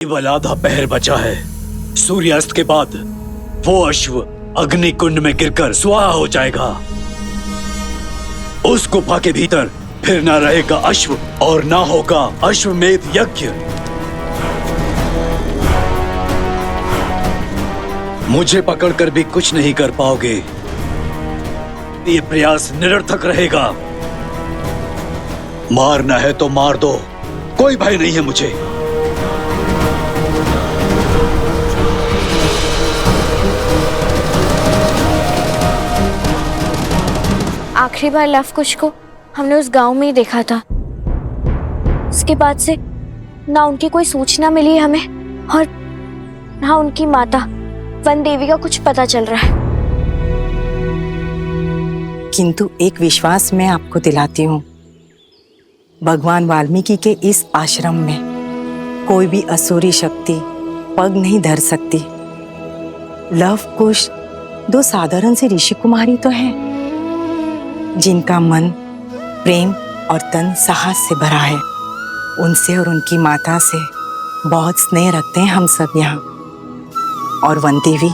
केवल आधा पहर बचा है। सूर्यास्त के बाद वो अश्व अग्नि कुंड में गिरकर स्वाहा हो जाएगा। उस गुफा के भीतर फिर ना रहेगा अश्व और ना होगा अश्वमेध यज्ञ। मुझे पकड़कर भी कुछ नहीं कर पाओगे। ये प्रयास निरर्थक रहेगा। मारना है तो मार दो, कोई भय नहीं है मुझे। आखिरी बार लवकुश को हमने उस गांव में ही देखा था। उसके बाद से ना उनकी कोई सूचना मिली है हमें और ना उनकी माता वन देवी का कुछ पता चल रहा है। किंतु एक विश्वास मैं आपको दिलाती हूँ, भगवान वाल्मीकि के इस आश्रम में कोई भी असुरी शक्ति पग नहीं धर सकती। लवकुश दो साधारण से ऋषि कुमारी तो हैं, जिनका मन प्रेम और तन साहस से भरा है। उनसे और उनकी माता से बहुत स्नेह रखते हैं हम सब यहाँ। और वन देवी,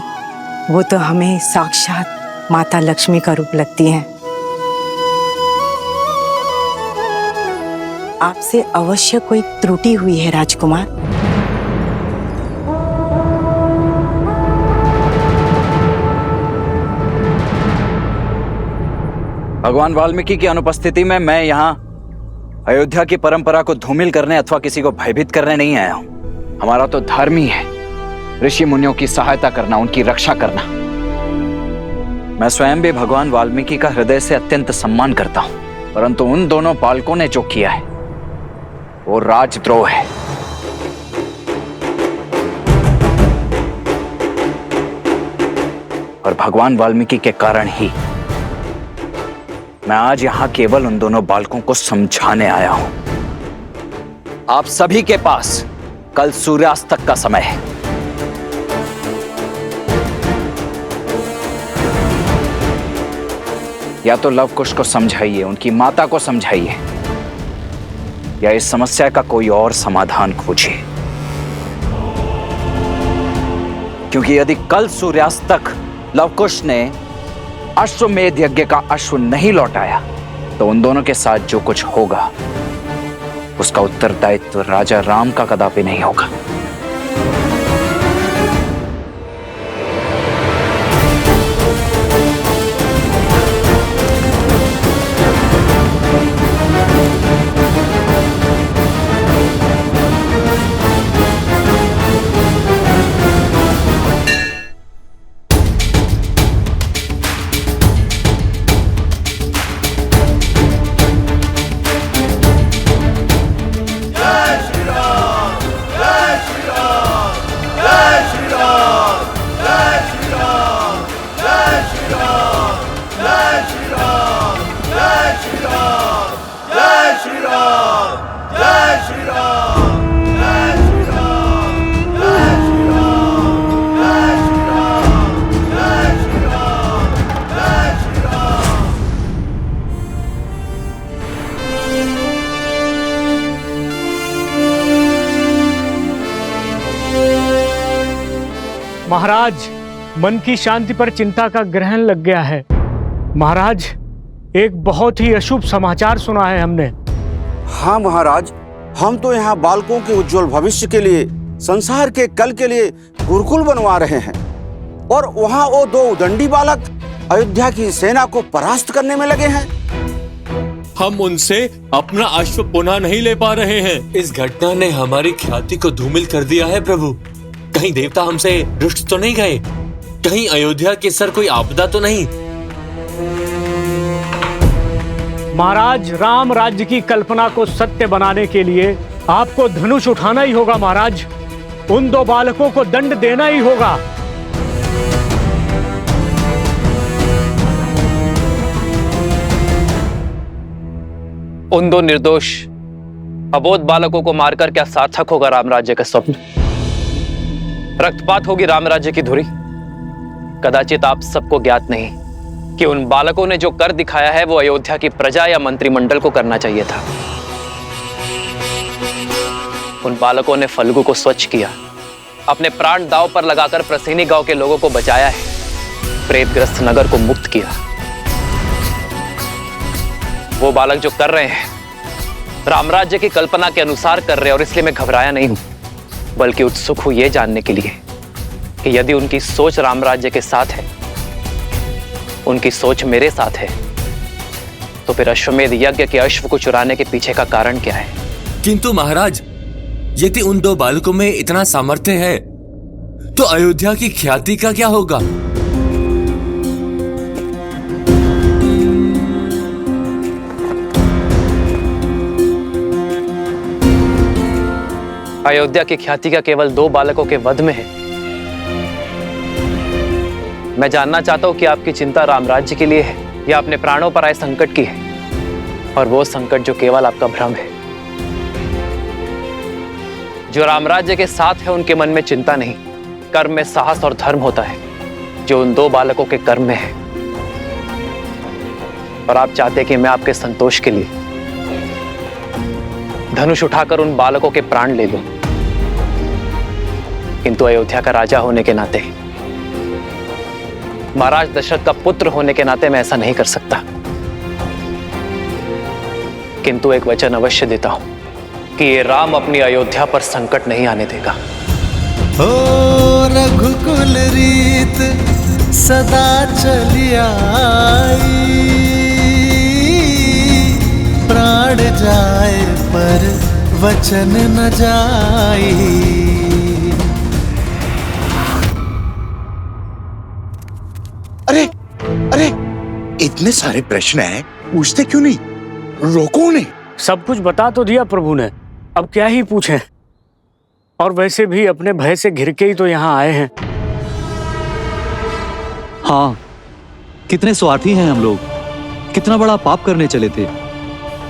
वो तो हमें साक्षात माता लक्ष्मी का रूप लगती हैं। आपसे अवश्य कोई त्रुटि हुई है राजकुमार। भगवान वाल्मीकि की अनुपस्थिति में मैं यहाँ अयोध्या की परंपरा को धूमिल करने अथवा किसी को भयभीत करने नहीं आया हूँ। हमारा तो धर्म ही है ऋषि मुनियों की सहायता करना, उनकी रक्षा करना। मैं स्वयं भी भगवान वाल्मीकि का हृदय से अत्यंत सम्मान करता हूँ, परंतु उन दोनों बालकों ने जो किया है वो राजद्रोह है। और भगवान वाल्मीकि के कारण ही मैं आज यहां केवल उन दोनों बालकों को समझाने आया हूं। आप सभी के पास कल सूर्यास्त तक का समय है। या तो लवकुश को समझाइए, उनकी माता को समझाइए, या इस समस्या का कोई और समाधान खोजिए। क्योंकि यदि कल सूर्यास्त तक लवकुश ने अश्वमेध यज्ञ का अश्व नहीं लौटाया तो उन दोनों के साथ जो कुछ होगा उसका उत्तरदायित्व राजा राम का कदापि नहीं होगा। महाराज, मन की शांति पर चिंता का ग्रहण लग गया है। महाराज, एक बहुत ही अशुभ समाचार सुना है हमने। हाँ महाराज, हम तो यहाँ बालकों के उज्जवल भविष्य के लिए, संसार के कल के लिए गुरुकुल बनवा रहे हैं, और वहाँ वो दो उदंडी बालक अयोध्या की सेना को परास्त करने में लगे हैं। हम उनसे अपना अश्व पुनः नहीं ले पा रहे हैं। इस घटना ने हमारी ख्याति को धूमिल कर दिया है प्रभु। कहीं देवता हमसे रुष्ट तो नहीं गए? कहीं अयोध्या के सर कोई आपदा तो नहीं? महाराज, राम राज्य की कल्पना को सत्य बनाने के लिए आपको धनुष उठाना ही होगा। महाराज, उन दो बालकों को दंड देना ही होगा। उन दो निर्दोष अबोध बालकों को मारकर क्या सार्थक होगा राम राज्य का स्वप्न? रक्तपात होगी राम राज्य की धुरी। कदाचित आप सबको ज्ञात नहीं कि उन बालकों ने जो कर दिखाया है वो अयोध्या की प्रजा या मंत्रिमंडल को करना चाहिए था। उन बालकों ने फल्गु को स्वच्छ किया, अपने प्राण दांव पर लगाकर प्रसेनी गांव के लोगों को बचाया है, प्रेतग्रस्त नगर को मुक्त किया। वो बालक जो कर रहे हैं रामराज्य की कल्पना के अनुसार कर रहे हैं, और इसलिए मैं घबराया नहीं हूं, बल्कि उत्सुक हूं यह जानने के लिए कि यदि उनकी सोच रामराज्य के साथ है, उनकी सोच मेरे साथ है, तो फिर अश्वमेध यज्ञ के अश्व को चुराने के पीछे का कारण क्या है? किंतु महाराज, यदि उन दो बालकों में इतना सामर्थ्य है तो अयोध्या की ख्याति का क्या होगा? अयोध्या की ख्याति का केवल 2 बालकों के वध में है। मैं जानना चाहता हूं कि आपकी चिंता रामराज्य के लिए है या अपने प्राणों पर आए संकट की है, और वो संकट जो केवल आपका भ्रम है। जो रामराज्य के साथ है उनके मन में चिंता नहीं, कर्म में साहस और धर्म होता है, जो उन 2 बालकों के कर्म में है। और आप चाहते कि मैं आपके संतोष के लिए धनुष उठाकर उन बालकों के प्राण ले लूं, किंतु अयोध्या का राजा होने के नाते, महाराज दशरथ का पुत्र होने के नाते मैं ऐसा नहीं कर सकता। किंतु एक वचन अवश्य देता हूं कि ये राम अपनी अयोध्या पर संकट नहीं आने देगा। ओ रघुकुल रीत सदा चली आई, प्राण जाए पर वचन न जाई। अरे अरे, इतने सारे प्रश्न हैं, पूछते क्यों नहीं? रोको उन्हें। सब कुछ बता तो दिया प्रभु ने, अब क्या ही पूछें। और वैसे भी अपने भय से घिर के ही तो यहाँ आए हैं। हाँ, कितने स्वार्थी हैं हम लोग, कितना बड़ा पाप करने चले थे,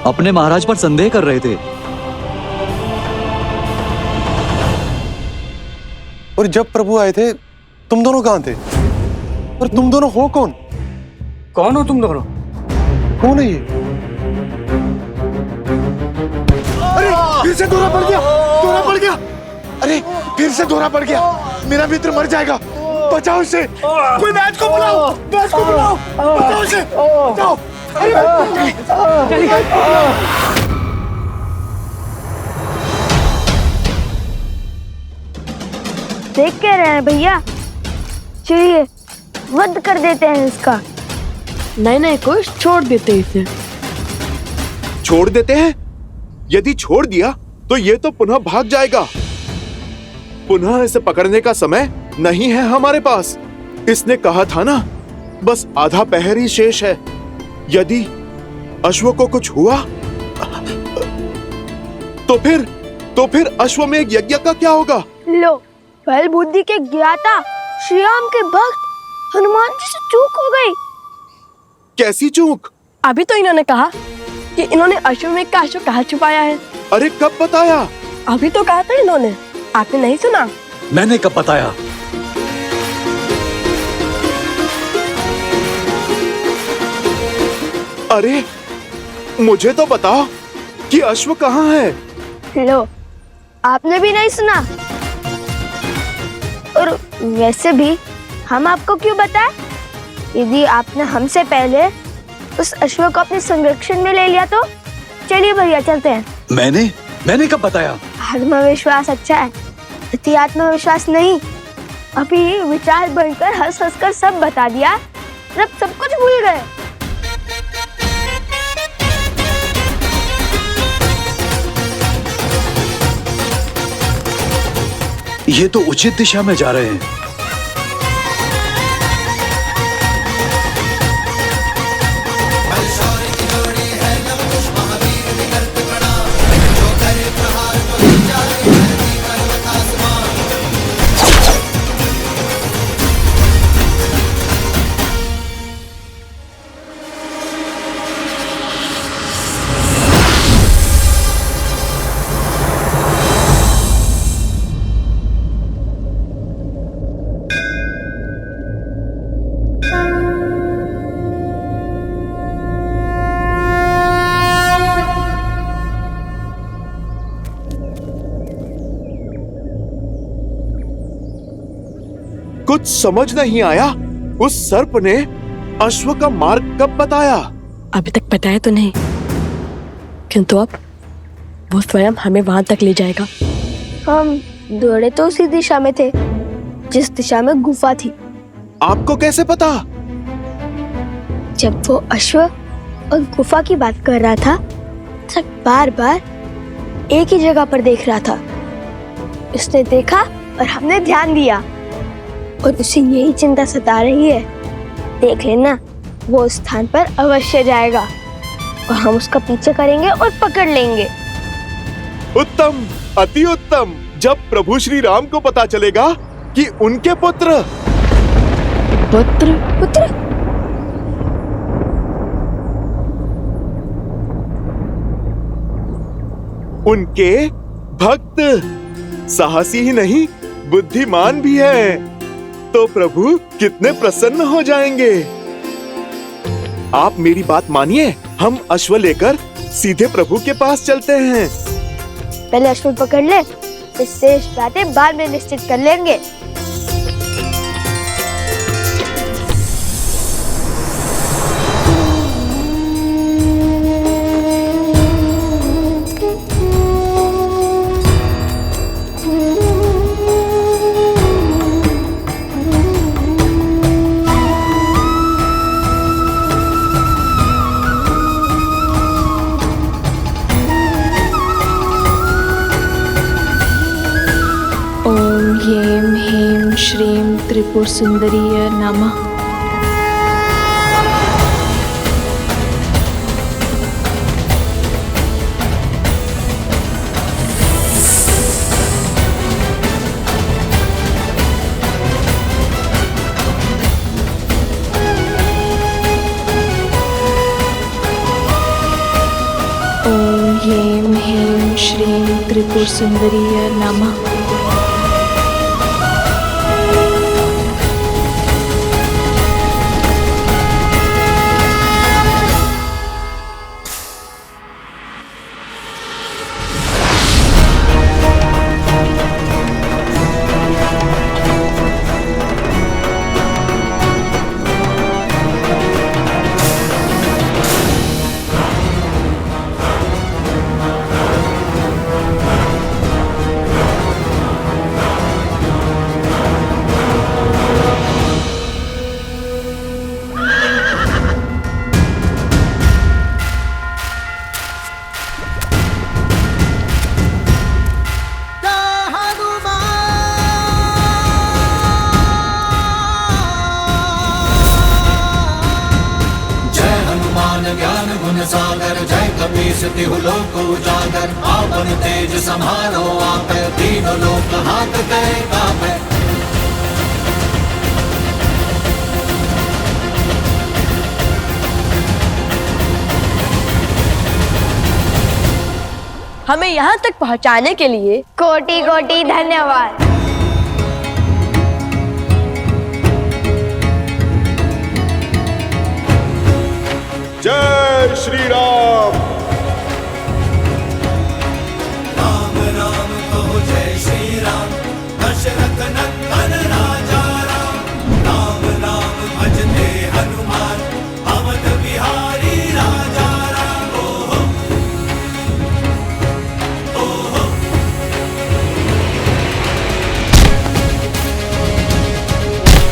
अपने महाराज पर संदेह कर रहे थे। और जब प्रभु आए थे तुम दोनों कहाँ थे? और तुम दोनों हो कौन? कौन हो तुम दोनों? कौन है ये? अरे फिर से दौरा पड़ गया, दौरा पड़ गया। अरे फिर से दौरा पड़ गया, मेरा मित्र मर जाएगा, बचाओ इसे। कोई वैद्य को बुलाओ, वैद्य को बुलाओ, बचाओ इसे, बचाओ। देख के रहे हैं भैया, चलिए वध कर देते हैं इसका। नहीं कुछ छोड़ देते इसे। छोड़ देते हैं? यदि छोड़ दिया तो ये तो पुनः भाग जाएगा। पुनः इसे पकड़ने का समय नहीं है हमारे पास। इसने कहा था ना, बस आधा पहर ही शेष है। यदि अश्व को कुछ हुआ तो फिर अश्वमेध यज्ञ का क्या होगा? लो, बल बुद्धि के ज्ञाता श्री राम के भक्त हनुमान जी से चूक हो गई। कैसी चूक? अभी तो इन्होंने कहा कि इन्होंने अश्वमेध का अश्व कहाँ छुपाया है। अरे कब बताया? अभी तो कहा था इन्होंने, आपने नहीं सुना? मैंने कब बताया? अरे मुझे तो बताओ कि अश्व कहाँ है? लो, आपने भी नहीं सुना। और वैसे भी हम आपको क्यों बताएं? यदि आपने हमसे पहले उस अश्व को अपने संरक्षण में ले लिया तो चलिए भैया चलते हैं। मैंने कब बताया? आत्मविश्वास अच्छा है, अति आत्मविश्वास नहीं। अभी विचार बनकर हंस हंस कर सब बता दिया, अब सब कुछ भूल गए। ये तो उचित दिशा में जा रहे हैं। कुछ समझ नहीं आया। उस सर्प ने अश्व का मार्ग कब बताया? अभी तक बताया तो नहीं, किंतु अब वो स्वयं हमें वहां तक ले जाएगा। हम दौड़े तो उसी दिशा में थे जिस दिशा में गुफा थी। आपको कैसे पता? जब वो अश्व और गुफा की बात कर रहा था तब बार बार एक ही जगह पर देख रहा था। उसने देखा और हमने ध्यान दिया और उसे यही चिंता सता रही है। देख लेना, वो उस स्थान पर अवश्य जाएगा और हम उसका पीछे करेंगे और पकड़ लेंगे। उत्तम, अति उत्तम। जब प्रभु श्री राम को पता चलेगा कि उनके पुत्र उनके भक्त साहसी ही नहीं बुद्धिमान भी है, तो प्रभु कितने प्रसन्न हो जाएंगे। आप मेरी बात मानिए, हम अश्व लेकर सीधे प्रभु के पास चलते हैं। पहले अश्व पकड़ ले, फिर शेष बातें बाद में निश्चित कर लेंगे। ह्रीं ह्रीं श्रीं त्रिपुर सुंदरीय नमः। ओम ह्रीं ह्रीं श्रीं त्रिपुर सुंदरीय नमः। सागर जय कपीस तिहु लोक उजागर, आपन तेज समारो आपे, तीनों लोक हाथ गए कापे। हमें यहाँ तक पहुँचाने के लिए कोटि कोटि धन्यवाद। जय श्री राम। राम राम कहो जय श्री राम, दशरथ नंदन राजा राम। राम राम भजते हनुमान, अवध बिहारी राजा राम। ओहो ओहो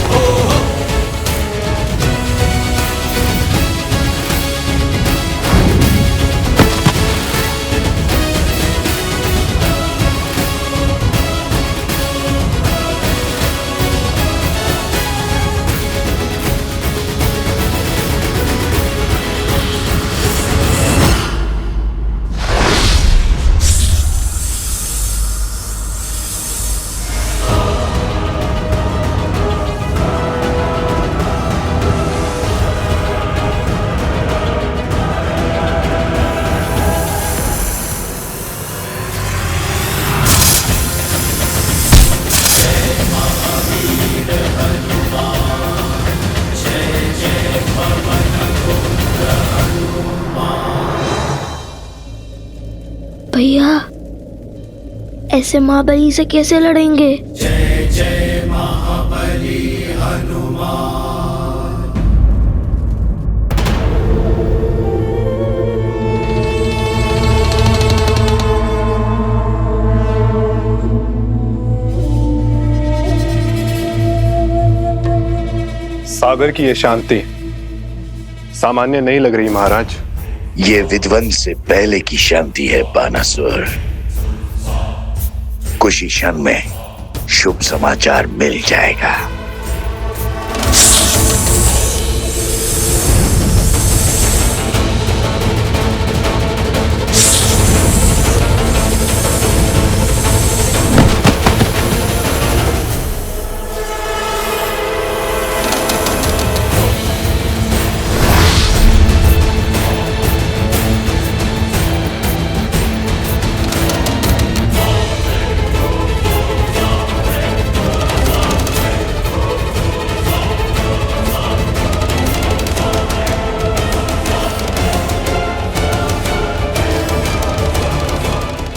ओहो। भैया, ऐसे महाबली से कैसे लड़ेंगे? जय जय महाबली। सागर की ये शांति सामान्य नहीं लग रही महाराज। ये विध्वंस से पहले की शांति है बानासुर। कुछ ही क्षण में शुभ समाचार मिल जाएगा।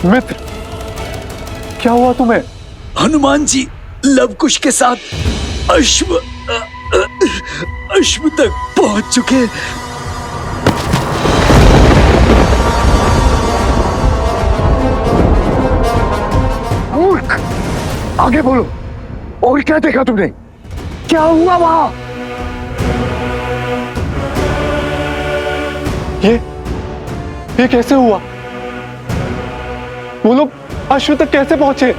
मित्र, क्या हुआ तुम्हें? हनुमान जी लवकुश के साथ अश्व तक पहुंच चुके। मूर्ख, आगे बोलो। और क्या देखा तुमने? क्या हुआ वहां? ये कैसे हुआ? वो लोग अश्व तक कैसे पहुंचे?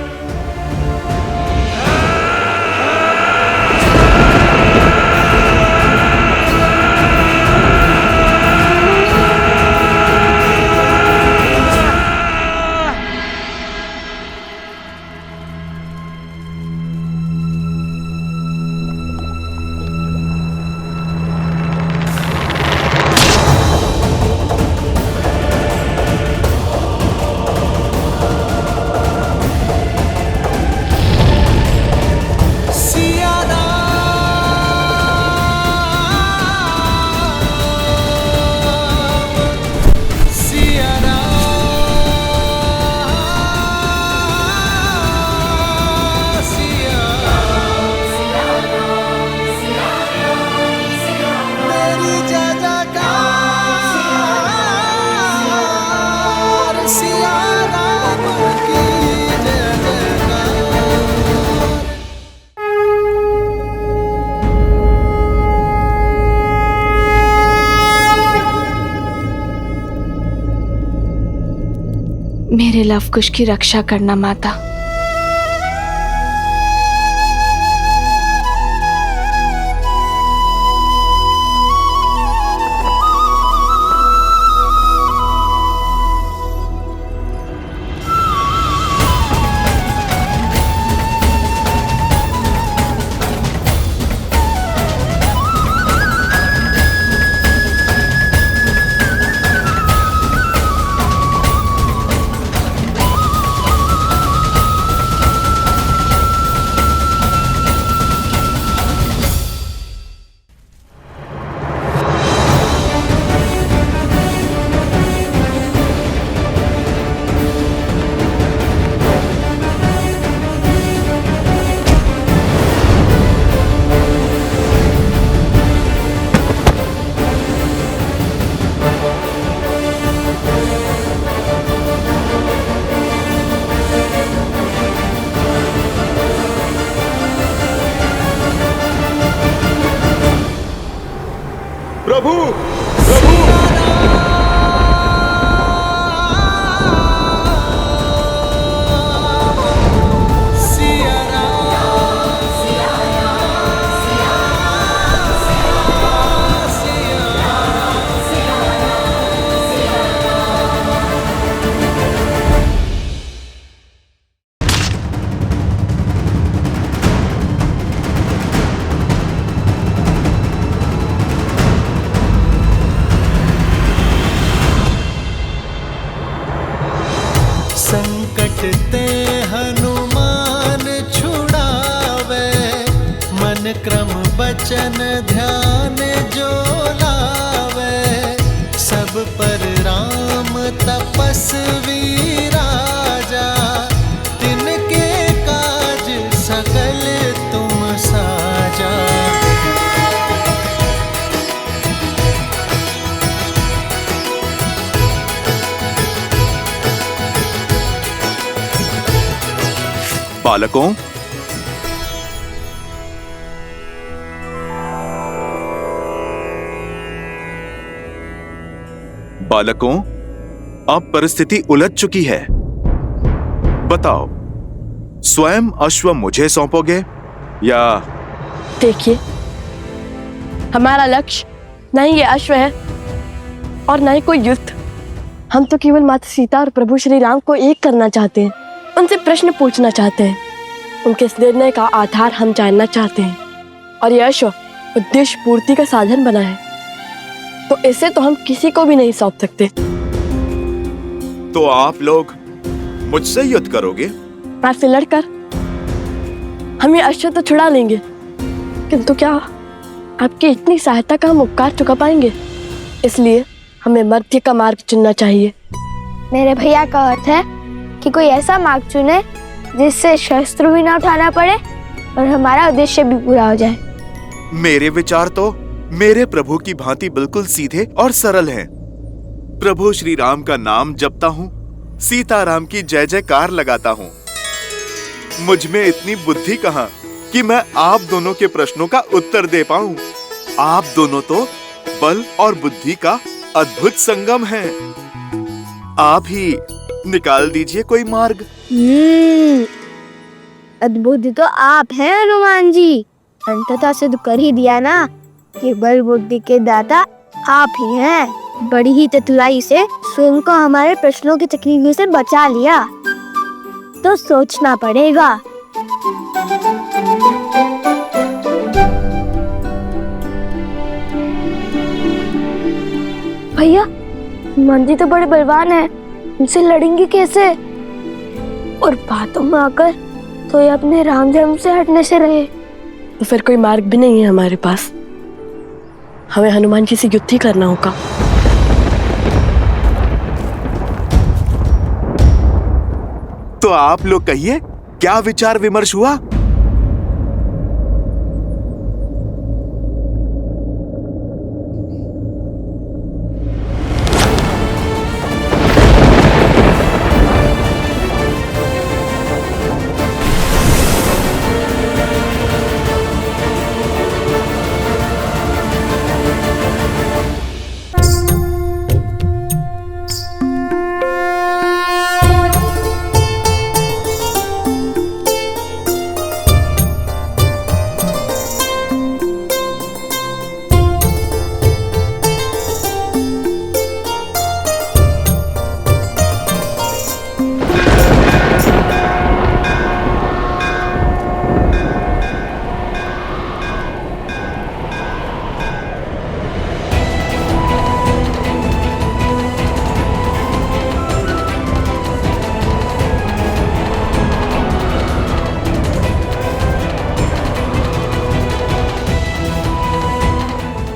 मेरे लवकुश की रक्षा करना माता। प्रभु, प्रभु, संकट ते हनुमान छुड़ावे, मन क्रम बचन ध्यान जो लावे। सब पर राम तपस्वी राजा, तिनके काज सकल तुम साजा। बालकों, बालकों, अब परिस्थिति उलझ चुकी है। बताओ, स्वयं अश्व मुझे सौंपोगे या? देखिए, हमारा लक्ष्य न ही ये अश्व है और न ही कोई युद्ध। हम तो केवल माता सीता और प्रभु श्री राम को एक करना चाहते हैं, उनसे प्रश्न पूछना चाहते हैं, उनके इस निर्णय का आधार हम जानना चाहते हैं। और यह अश्व उद्देश्य पूर्ति का साधन बना है, तो इसे तो हम किसी को भी नहीं सौंप सकते। तो आप लोग मुझसे युद्ध करोगे? आपसे लड़कर हम ये अश्व तो छुड़ा लेंगे, किंतु क्या आपकी इतनी सहायता का हम उपकार चुका पाएंगे? इसलिए हमें मध्य का मार्ग चुनना चाहिए। मेरे भैया का अर्थ है कि कोई ऐसा मार्ग चुने जिससे शस्त्र भी ना उठाना पड़े और हमारा उद्देश्य भी पूरा हो जाए। मेरे विचार तो मेरे प्रभु की भांति बिल्कुल सीधे और सरल हैं। प्रभु श्री राम का नाम जपता हूँ, सीताराम की जय जयकार लगाता हूँ। मुझ में इतनी बुद्धि कहाँ कि मैं आप दोनों के प्रश्नों का उत्तर दे पाऊं। आप दोनों तो बल और बुद्धि का अद्भुत संगम है। आप ही निकाल दीजिए कोई मार्ग। अद्भुत तो आप हैं हनुमान जी। अंततः सिद्ध कर ही दिया ना कि बल बुद्धि के दाता आप ही हैं। बड़ी ही चतुराई से स्वयं को हमारे प्रश्नों की तकलीफों से बचा लिया, तो सोचना पड़ेगा। भैया, हनुमान जी तो बड़े बलवान हैं, उनसे लड़ेंगे कैसे? और बातों में आकर तो ये अपने राम धर्म से हटने से रहे। तो फिर कोई मार्ग भी नहीं है हमारे पास। हमें हनुमान जी से युद्ध ही करना होगा। तो आप लोग कहिए, क्या विचार विमर्श हुआ?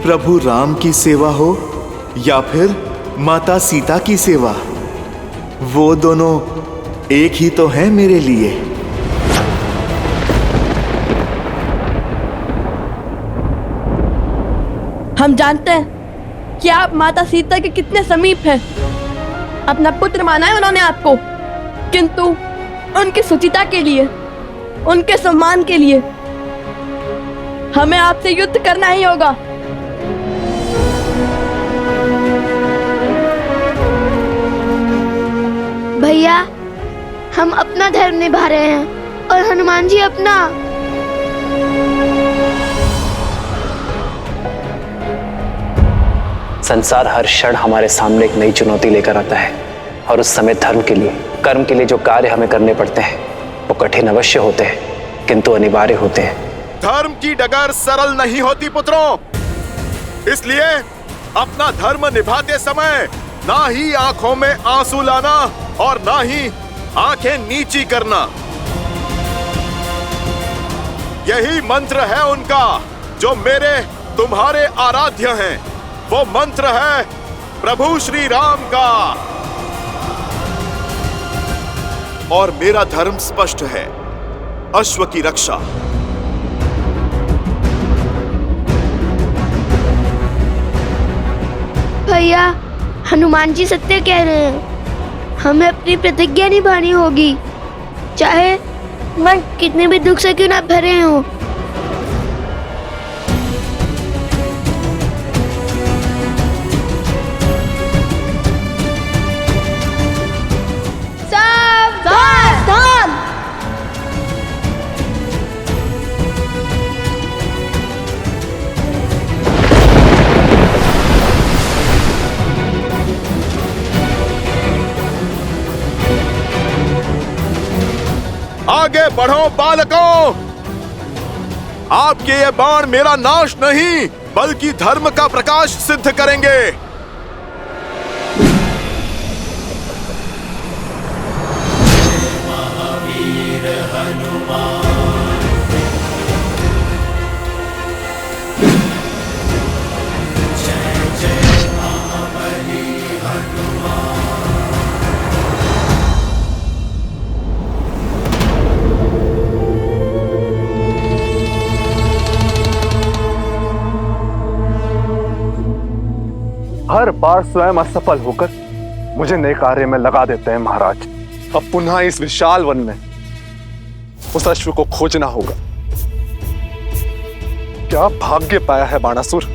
प्रभु राम की सेवा हो या फिर माता सीता की सेवा, वो दोनों एक ही तो हैं मेरे लिए। हम जानते हैं कि आप माता सीता के कितने समीप हैं। अपना पुत्र माना है उन्होंने आपको, किंतु उनकी सुचिता के लिए, उनके सम्मान के लिए हमें आपसे युद्ध करना ही होगा। भैया, हम अपना धर्म निभा रहे हैं और हनुमान जी अपना। संसार हर क्षण हमारे सामने एक नई चुनौती लेकर आता है, और उस समय धर्म के लिए, कर्म के लिए जो कार्य हमें करने पड़ते हैं वो कठिन अवश्य होते हैं, किंतु अनिवार्य होते हैं। धर्म की डगर सरल नहीं होती पुत्रों, इसलिए अपना धर्म निभाते समय ना ही आंखों में आंसू लाना और ना ही आंखें नीची करना। यही मंत्र है उनका जो मेरे तुम्हारे आराध्य हैं। वो मंत्र है प्रभु श्री राम का। और मेरा धर्म स्पष्ट है, अश्व की रक्षा। भैया, हनुमान जी सत्य कह रहे हैं। हमें अपनी प्रतिज्ञा निभानी होगी, चाहे मन कितने भी दुख से क्यों ना भरे हों। आगे बढ़ो बालकों, आपके ये बाण मेरा नाश नहीं बल्कि धर्म का प्रकाश सिद्ध करेंगे। महावीर हनुमान, जय जय महाबली हनुमान। हर बार स्वयं असफल होकर मुझे नए कार्य में लगा देते हैं महाराज। अब पुनः इस विशाल वन में उस अश्व को खोजना होगा। क्या भाग्य पाया है बाणासुर।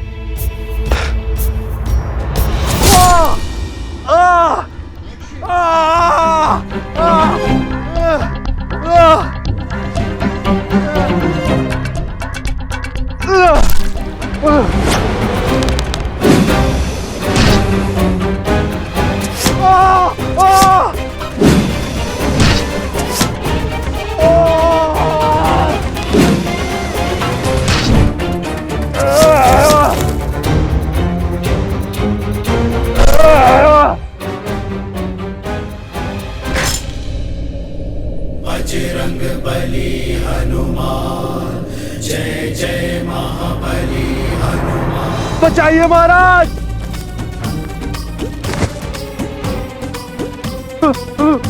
बजरंग बली हनुमान, जय जय महाबली हनुमान। बचाइए महाराज,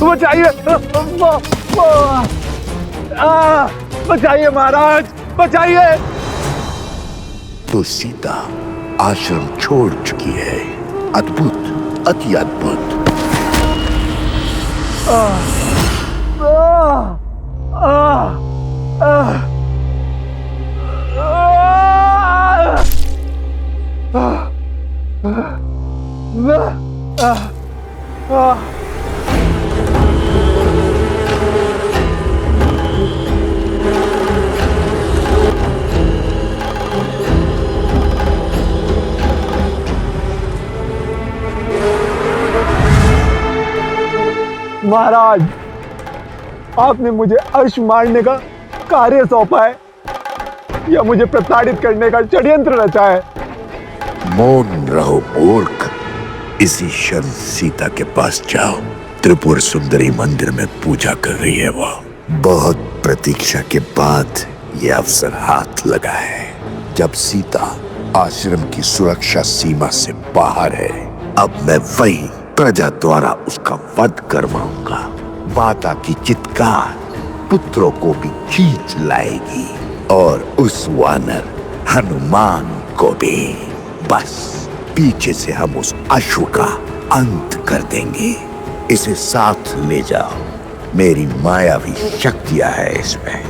बचाइए, बचाइए महाराज, बचाइए। तो सीता आश्रम छोड़ चुकी है। अद्भुत, अति अद्भुत। महाराज, आपने मुझे अश्व मारने का कार्य सौंपा है या मुझे प्रताड़ित करने का षड्यंत्र रचा है? मौन रहो मूर्ख। इसी क्षण सीता के पास जाओ। त्रिपुर सुंदरी मंदिर में पूजा कर रही है वो। बहुत प्रतीक्षा के बाद ये अवसर हाथ लगा है। जब सीता आश्रम की सुरक्षा सीमा से बाहर है, अब मैं वही प्रजा द्वारा उसका वध करवाऊंगा। माता की चित्कार पुत्रों को भी खींच लाएगी और उस वानर हनुमान को भी। बस पीछे से हम उस अश्व का अंत कर देंगे। इसे साथ ले जाओ, मेरी मायावी शक्तियां है इसमें।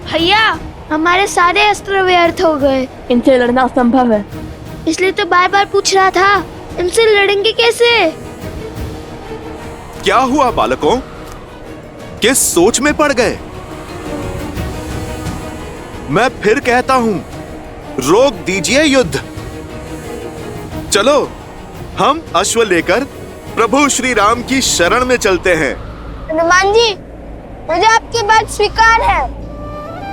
भैया, हमारे सारे अस्त्र व्यर्थ हो गए। इनसे लड़ना असंभव है। इसलिए तो बार बार पूछ रहा था, इनसे लड़ेंगे कैसे? क्या हुआ बालकों, किस सोच में पड़ गए? मैं फिर कहता हूं, रोक दीजिए युद्ध। चलो हम अश्व लेकर प्रभु श्री राम की शरण में चलते हैं। हनुमान जी, मुझे आपकी बात स्वीकार है।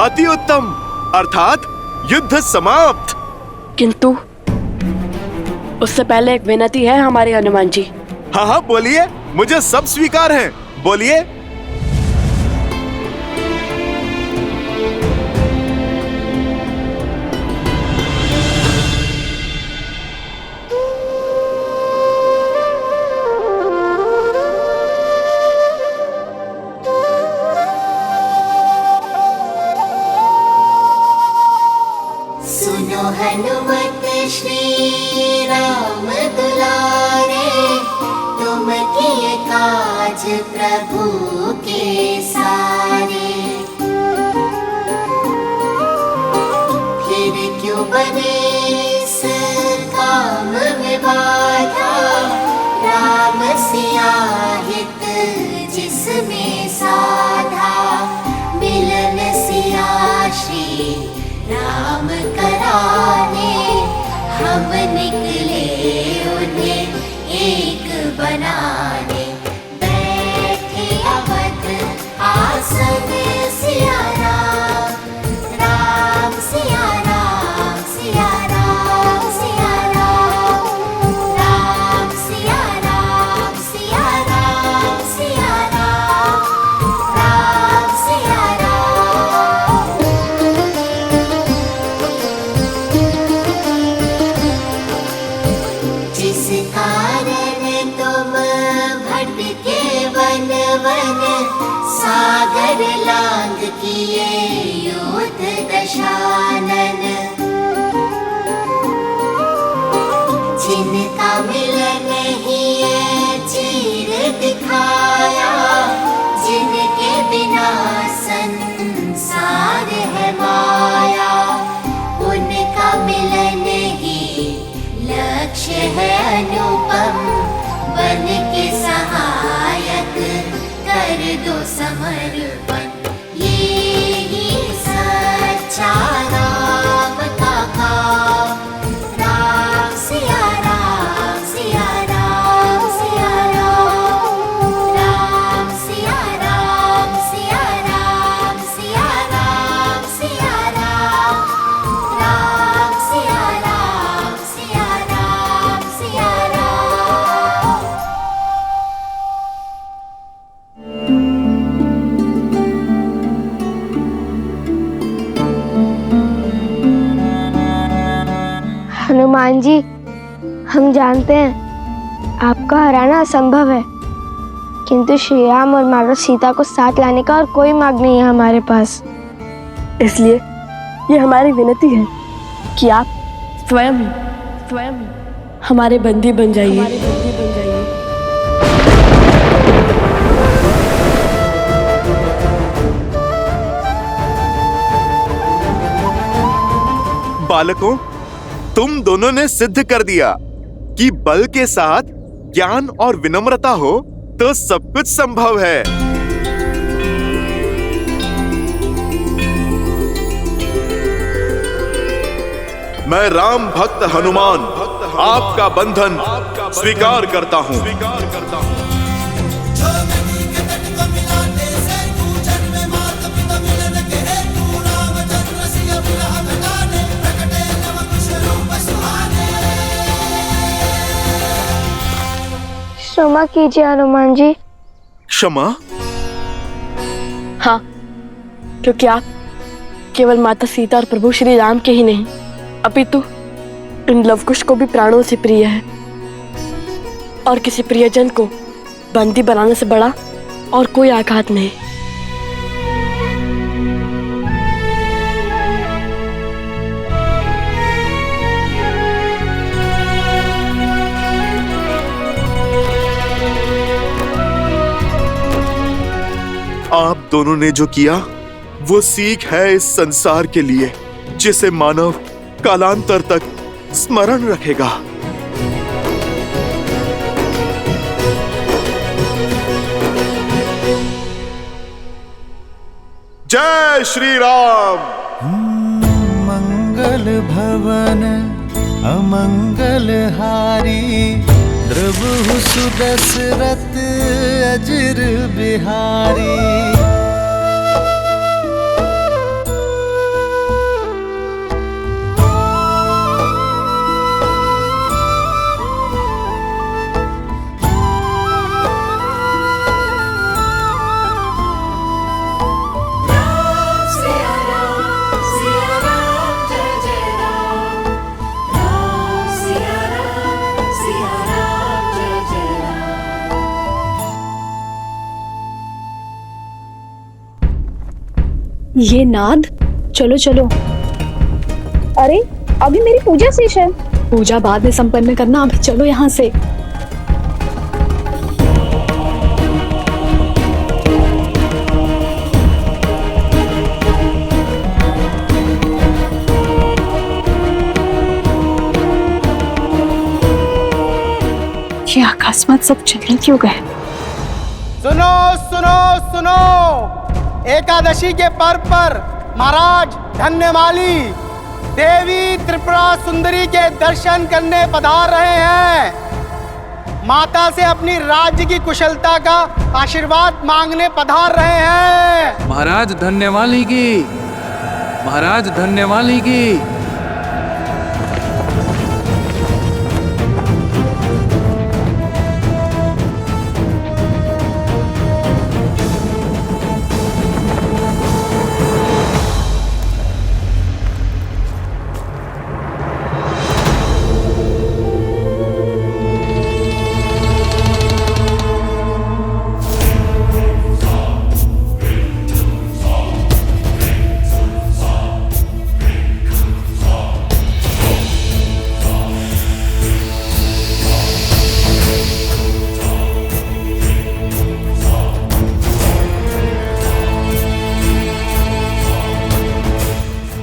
अति उत्तम, अर्थात युद्ध समाप्त। किंतु उससे पहले एक विनती है हमारे हनुमान जी। हाँ हाँ बोलिए, मुझे सब स्वीकार है, बोलिए। सुनो हनुमत श्री राम दुलारे, तुम किए काज प्रभु के सारे। फिर क्यों बने इस काम में बाधा, राम सिया हित मिटाने हम निकले उन्हें एक बनाने। बैठे अवध आसन सिया राम, राम सिया राम, सिया राम, सिया राम, राम सिया राम, सिया राम, सिया राम, राम सिया राम। जिस कारण तुम भटके वन वन, सागर लांग किए युद्ध दशानन। जिनका मिलन ही चीर दिखाया, जिनके बिना संसार है माया, उनका मिलन ही लक्ष्य है अनुपम। बन के सहायक कर दो समर्पण, ये ही सच्चा राम का काम। राम सिया राम, सिया राम, सिया राम, राम सिया राम, सिया राम, सिया राम, सिया राम, राम सिया राम, सिया राम, सिया राम। हनुमान जी, हम जानते हैं आपका हराना असंभव है, किंतु श्री राम और माता सीता को साथ लाने का और कोई मार्ग नहीं है हमारे पास। इसलिए ये हमारी विनती है कि आप स्वयं हमारे बंदी बन जाइए। बालकों, तुम दोनों ने सिद्ध कर दिया कि बल के साथ ज्ञान और विनम्रता हो तो सब कुछ संभव है। मैं राम भक्त हनुमान आपका बंधन स्वीकार करता हूँ। क्षमा कीजिए हनुमान जी। क्षमा? हाँ, क्योंकि आप केवल माता सीता और प्रभु श्री राम के ही नहीं, अपितु इन लवकुश को भी प्राणों से प्रिय है। और किसी प्रियजन को बंदी बनाने से बड़ा और कोई आघात नहीं। आप दोनों ने जो किया वो सीख है इस संसार के लिए, जिसे मानव कालांतर तक स्मरण रखेगा। जय श्री राम। मंगल भवन अमंगल हारी, द्रवहु सुदशरथ अजर बिहारी। ये नाद, चलो चलो। अरे अभी मेरी पूजा शेष है। पूजा बाद में संपन्न करना, अभी चलो यहाँ से। ये अकस्मात सब चले क्यों गए? सुनो सुनो सुनो, एकादशी के पर्व पर महाराज धन्यमाली देवी त्रिपुरा सुंदरी के दर्शन करने पधार रहे हैं। माता से अपनी राज्य की कुशलता का आशीर्वाद मांगने पधार रहे हैं। महाराज धन्यवाली की, महाराज धन्यवाली की।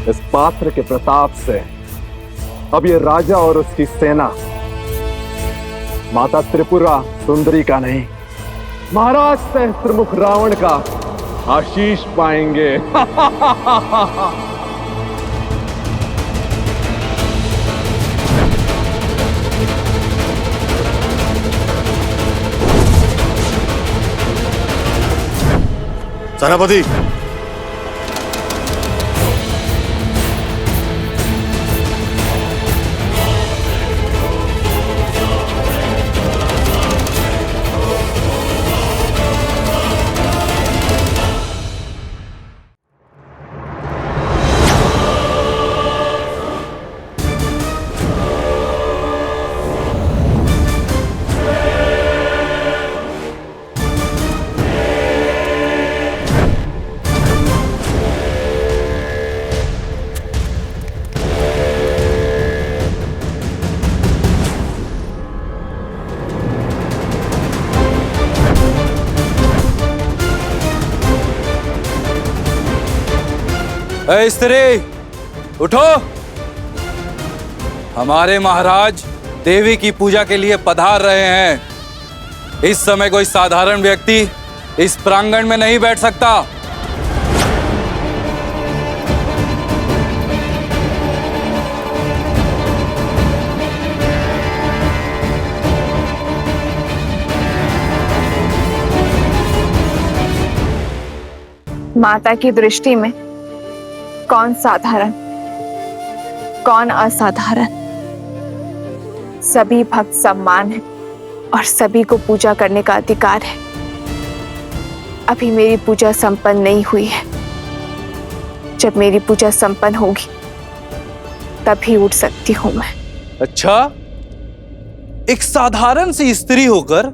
इस पात्र के प्रताप से अब ये राजा और उसकी सेना माता त्रिपुरा सुंदरी का नहीं, महाराज सहस्त्रमुख रावण का आशीष पाएंगे। सेनापति, ए स्त्री, उठो। हमारे महाराज देवी की पूजा के लिए पधार रहे हैं। इस समय कोई साधारण व्यक्ति इस प्रांगण में नहीं बैठ सकता। माता की दृष्टि में कौन साधारण, कौन असाधारण, सभी भक्त सम्मान है और सभी को पूजा करने का अधिकार है। अभी मेरी पूजा संपन्न नहीं हुई है। जब मेरी पूजा संपन्न होगी तभी उठ सकती हूं मैं। अच्छा, एक साधारण सी स्त्री होकर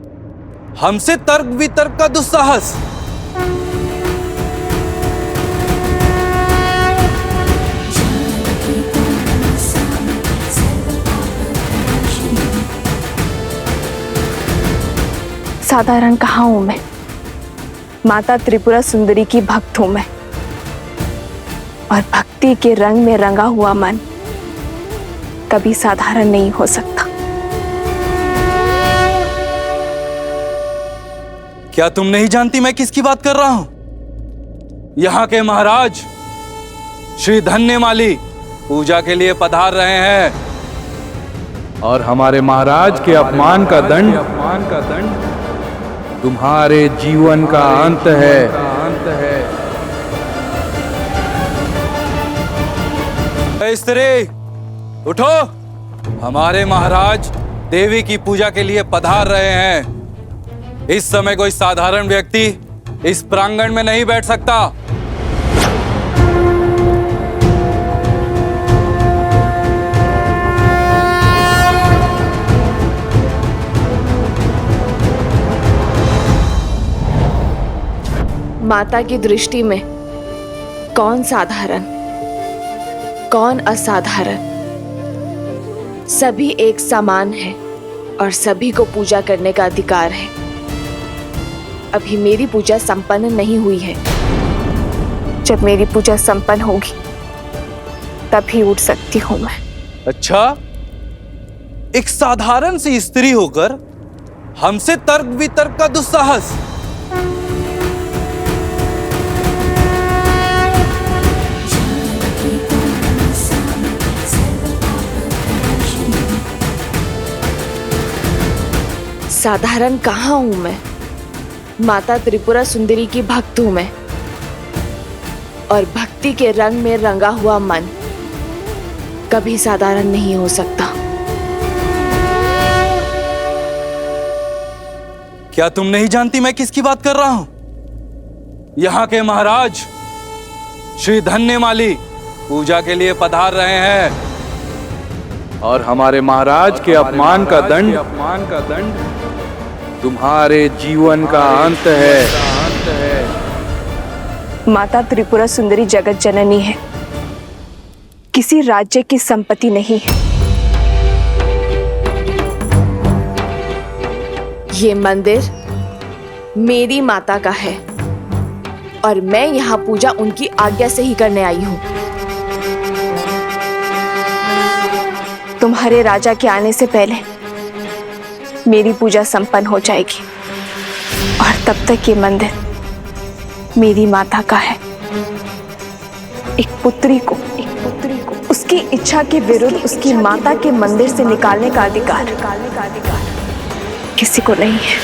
हमसे तर्क वितर्क का दुस्साहस। साधारण कहाँ हूं मैं? माता त्रिपुरा सुंदरी की भक्त हूं मैं, और भक्ति के रंग में रंगा हुआ मन कभी साधारण नहीं हो सकता। क्या तुम नहीं जानती मैं किसकी बात कर रहा हूं? यहाँ के महाराज श्री धन्यमाली पूजा के लिए पधार रहे हैं, और हमारे महाराज के अपमान का दंड तुम्हारे जीवन का अंत है। स्त्री, उठो। हमारे महाराज देवी की पूजा के लिए पधार रहे हैं। इस समय कोई साधारण व्यक्ति इस प्रांगण में नहीं बैठ सकता। माता की दृष्टि में कौन साधारण, कौन असाधारण, सभी एक समान है और सभी को पूजा करने का अधिकार है। अभी मेरी पूजा संपन्न नहीं हुई है। जब मेरी पूजा संपन्न होगी तभी उठ सकती हूं मैं। अच्छा, एक साधारण सी स्त्री होकर हमसे तर्क वितर्क का दुस्साहस। साधारण कहाँ हूं मैं? माता त्रिपुरा सुंदरी की भक्त हूं मैं, और भक्ति के रंग में रंगा हुआ मन कभी साधारण नहीं हो सकता। क्या तुम नहीं जानती मैं किसकी बात कर रहा हूं? यहाँ के महाराज श्री धन्यमाली पूजा के लिए पधार रहे हैं और हमारे महाराज के अपमान का दंड तुम्हारे जीवन का अंत है। माता त्रिपुरा सुंदरी जगत जननी है, किसी राज्य की संपत्ति नहीं है। ये मंदिर मेरी माता का है और मैं यहाँ पूजा उनकी आज्ञा से ही करने आई हूँ। तुम्हारे राजा के आने से पहले मेरी पूजा संपन्न हो जाएगी और तब तक ये मंदिर मेरी माता का है। एक पुत्री को उसकी इच्छा के विरुद्ध उसकी माता के मंदिर से निकालने का अधिकार किसी को नहीं है।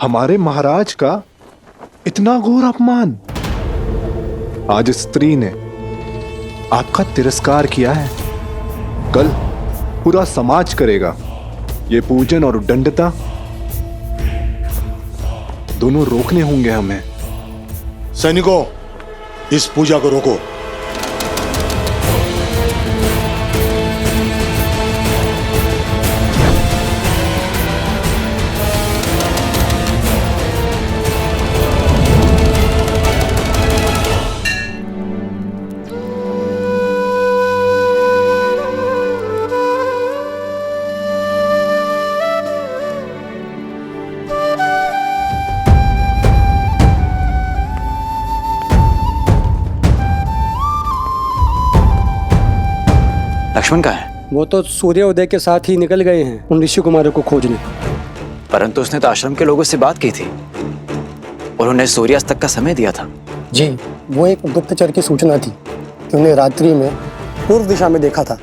हमारे महाराज का इतना घोर अपमान। आज स्त्री ने आपका तिरस्कार किया है, कल पूरा समाज करेगा। ये पूजन और उद्दंडता दोनों रोकने होंगे हमें। सैनिकों, इस पूजा को रोको। लक्ष्मण कहाँ है? वो तो सूर्योदय के साथ ही निकल गए हैं उन ऋषि कुमारों को खोजने। परंतु उसने तो आश्रम के लोगों से बात की थी और उन्हें सूर्यास्त तक का समय दिया था। जी, वो एक गुप्तचर की सूचना थी कि उन्हें रात्रि में पूर्व दिशा में देखा था।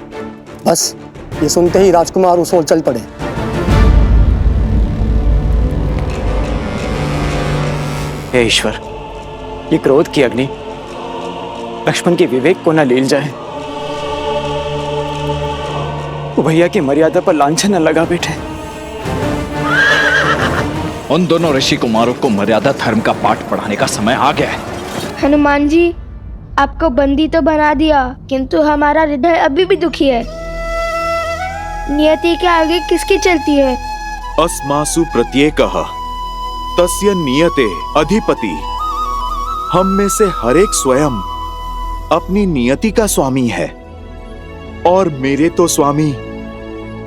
बस ये सुनते ही राजकुमार उस ओर चल पड़े। हे ईश्वर, ये क्रोध की अग्नि लक्ष्मण के विवेक को न लील जाए, वो भैया की मर्यादा पर लांछन न लगा बैठे। उन दोनों ऋषि कुमारों को मर्यादा धर्म का पाठ पढ़ाने का समय आ गया है। हनुमान जी, आपको बंदी तो बना दिया, किंतु हमारा हृदय अभी भी दुखी है। नियति के आगे किसकी चलती है? अस्मासु प्रत्येकः तस्य नियते अधिपति। हम में से हर एक स्वयं अपनी नियति का स्वामी है और मेरे तो स्वामी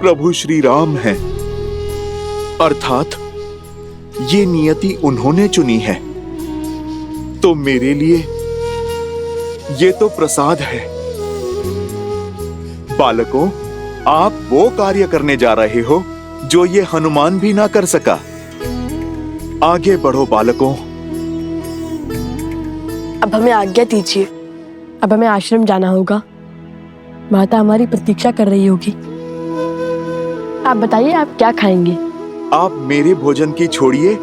प्रभु श्री राम हैं। अर्थात ये नियति उन्होंने चुनी है, तो मेरे लिए ये तो प्रसाद है। बालकों, आप वो कार्य करने जा रहे हो जो ये हनुमान भी ना कर सका। आगे बढ़ो बालकों। अब हमें आज्ञा दीजिए, अब हमें आश्रम जाना होगा। माता हमारी प्रतीक्षा कर रही होगी। आप बताइए, आप क्या खाएंगे? आप मेरे भोजन की छोड़िए,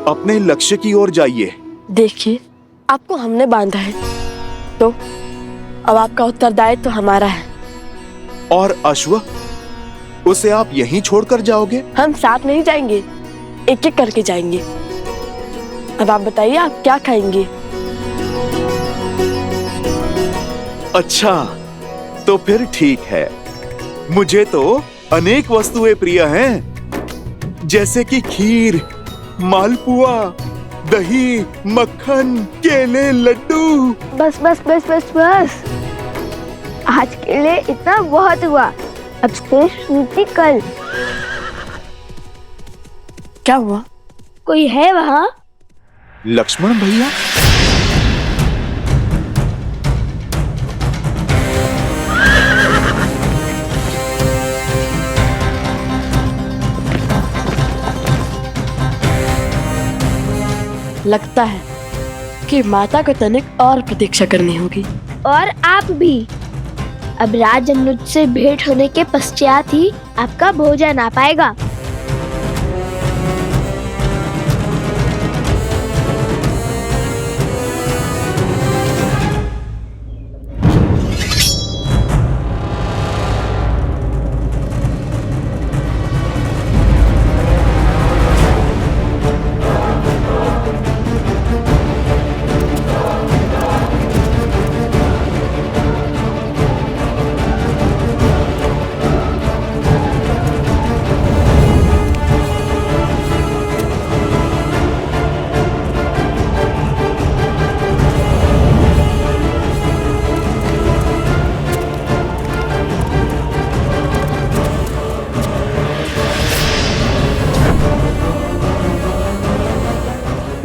अपने लक्ष्य की ओर जाइए। देखिए, आपको हमने बांधा है, तो अब आपका उत्तरदायित्व तो हमारा है। और अश्व, उसे आप यहीं छोड़कर जाओगे? हम साथ नहीं जाएंगे, एक एक करके जाएंगे। अब आप बताइए, आप क्या खाएंगे? अच्छा, तो फिर ठीक है। मुझे तो अनेक वस्तुएं प्रिय हैं, जैसे कि खीर, मालपुआ, दही, मक्खन, केले, लड्डू। बस बस बस बस बस, आज के लिए इतना बहुत हुआ। अब शेष नीति कल। क्या हुआ? कोई है वहाँ? लक्ष्मण भैया? लगता है कि माता को तनिक और प्रतीक्षा करनी होगी। और आप भी। अब राज अनुज से भेंट होने के पश्चात ही आपका भोजन आ पाएगा।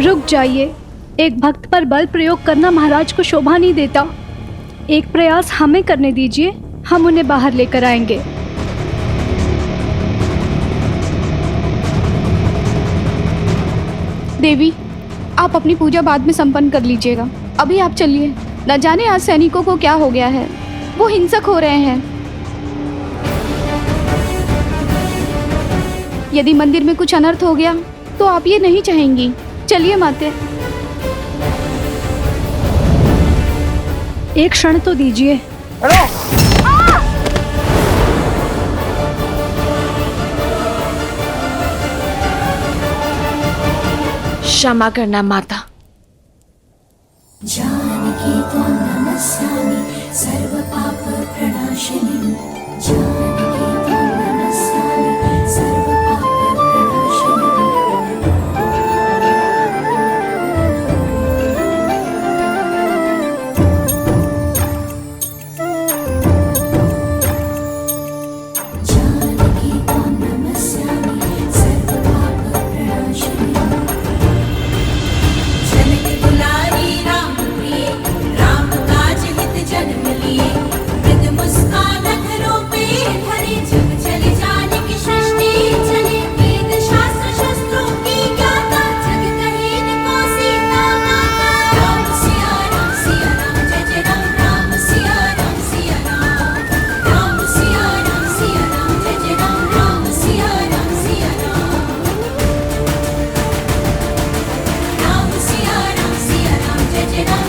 रुक जाइए, एक भक्त पर बल प्रयोग करना महाराज को शोभा नहीं देता। एक प्रयास हमें करने दीजिए, हम उन्हें बाहर लेकर आएंगे। देवी, आप अपनी पूजा बाद में संपन्न कर लीजिएगा। अभी आप चलिए, न जाने आज सैनिकों को क्या हो गया है, वो हिंसक हो रहे हैं। यदि मंदिर में कुछ अनर्थ हो गया तो आप ये नहीं चाहेंगी। चलिए माते, एक क्षण तो दीजिए। क्षमा करना माता। जानकी त्वां नमस्यामि सर्व पाप प्रणाशिनी। जानकी त्वां नमस्यामि सर्व पाप प्रणाशिनी। जानकी त्वां नमस्यामि सर्व पाप प्रणाशिनी। जनक दुलारी राम प्रिय, राम काज हित जन्म लिए। मृद मुस्कान अधरों पे धरे, जब चले जानकी सृष्टि चले। वेद शास्त्र शस्त्रों की ज्ञाता, जग कहे इनको सीता माता। राम सिया राम जय जय राम। राम सिया राम राम सिया राम जय जय राम। राम सिया राम राम सिया राम जय जय राम।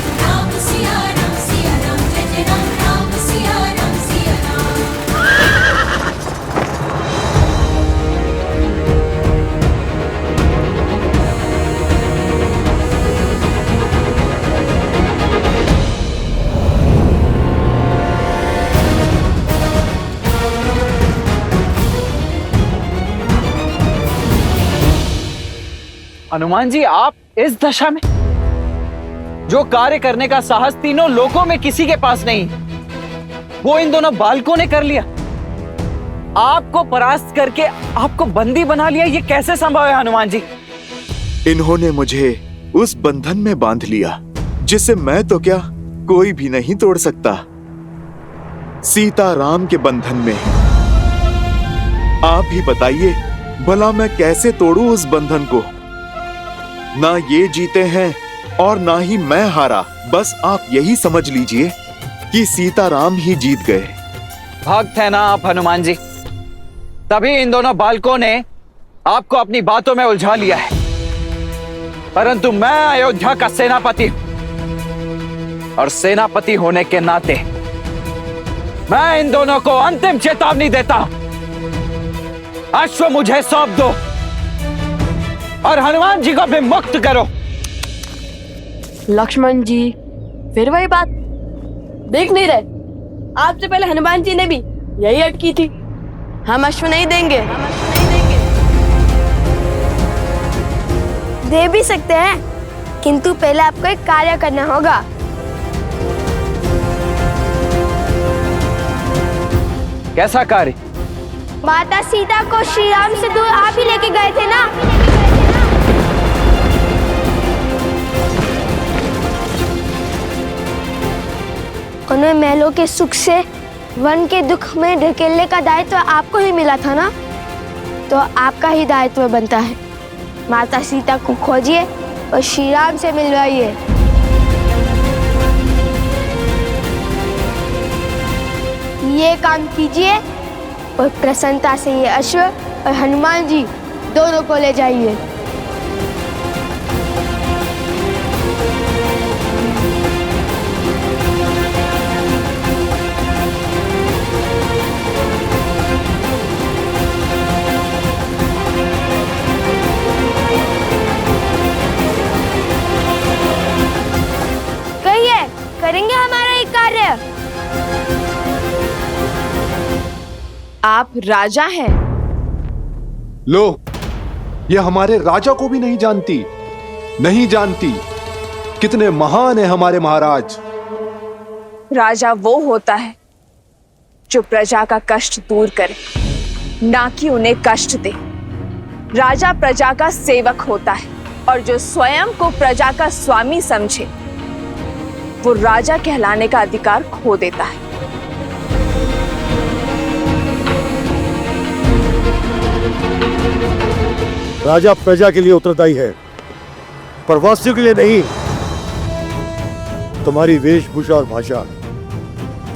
राम सिया राम राम सिया राम जय जय राम। राम सिया राम हनुमान जी, आप इस दशा में? जो कार्य करने का साहस तीनों लोकों में किसी के पास नहीं, वो इन दोनों बालकों ने कर लिया। आपको परास्त करके आपको बंदी बना लिया, ये कैसे संभव है हनुमान जी? इन्होंने मुझे उस बंधन में बांध लिया जिसे मैं तो क्या कोई भी नहीं तोड़ सकता। सीता राम के बंधन में। आप ही बताइए, भला मैं कैसे तोड़ूं उस बंधन को? ना ये जीते हैं और ना ही मैं हारा। बस आप यही समझ लीजिए कि सीताराम ही जीत गए। भक्त है ना आप हनुमान जी, तभी इन दोनों बालकों ने आपको अपनी बातों में उलझा लिया है। परंतु मैं अयोध्या का सेनापति हूं, और सेनापति होने के नाते मैं इन दोनों को अंतिम चेतावनी देता हूं। अश्व मुझे सौंप दो और हनुमान जी को भी मुक्त करो। लक्ष्मण जी, फिर वही बात, देख नहीं रहे? आपसे पहले हनुमान जी ने भी यही अटकी थी। हम अश्व नहीं देंगे। दे भी सकते हैं, किंतु पहले आपको एक कार्य करना होगा। कैसा कार्य? माता सीता को श्री राम से दूर आप ही लेके गए थे ना? उन्हें महलों के सुख से वन के दुख में ढकेलने का दायित्व आपको ही मिला था ना? तो आपका ही दायित्व बनता है माता सीता को खोजिए और श्री राम से मिलवाइए। ये काम कीजिए और प्रसन्नता से ये अश्व और हनुमान जी दोनों को ले जाइए। कहिए, करेंगे हमारा ये कार्य। आप राजा हैं। लो, ये हमारे राजा को भी नहीं जानती, नहीं जानती कितने महान है हमारे महाराज। राजा वो होता है जो प्रजा का कष्ट दूर करे, ना कि उन्हें कष्ट दे। राजा प्रजा का सेवक होता है और जो स्वयं को प्रजा का स्वामी समझे वो राजा कहलाने का अधिकार खो देता है। राजा प्रजा के लिए उत्तरदायी है, प्रवासियों के लिए नहीं। तुम्हारी वेशभूषा और भाषा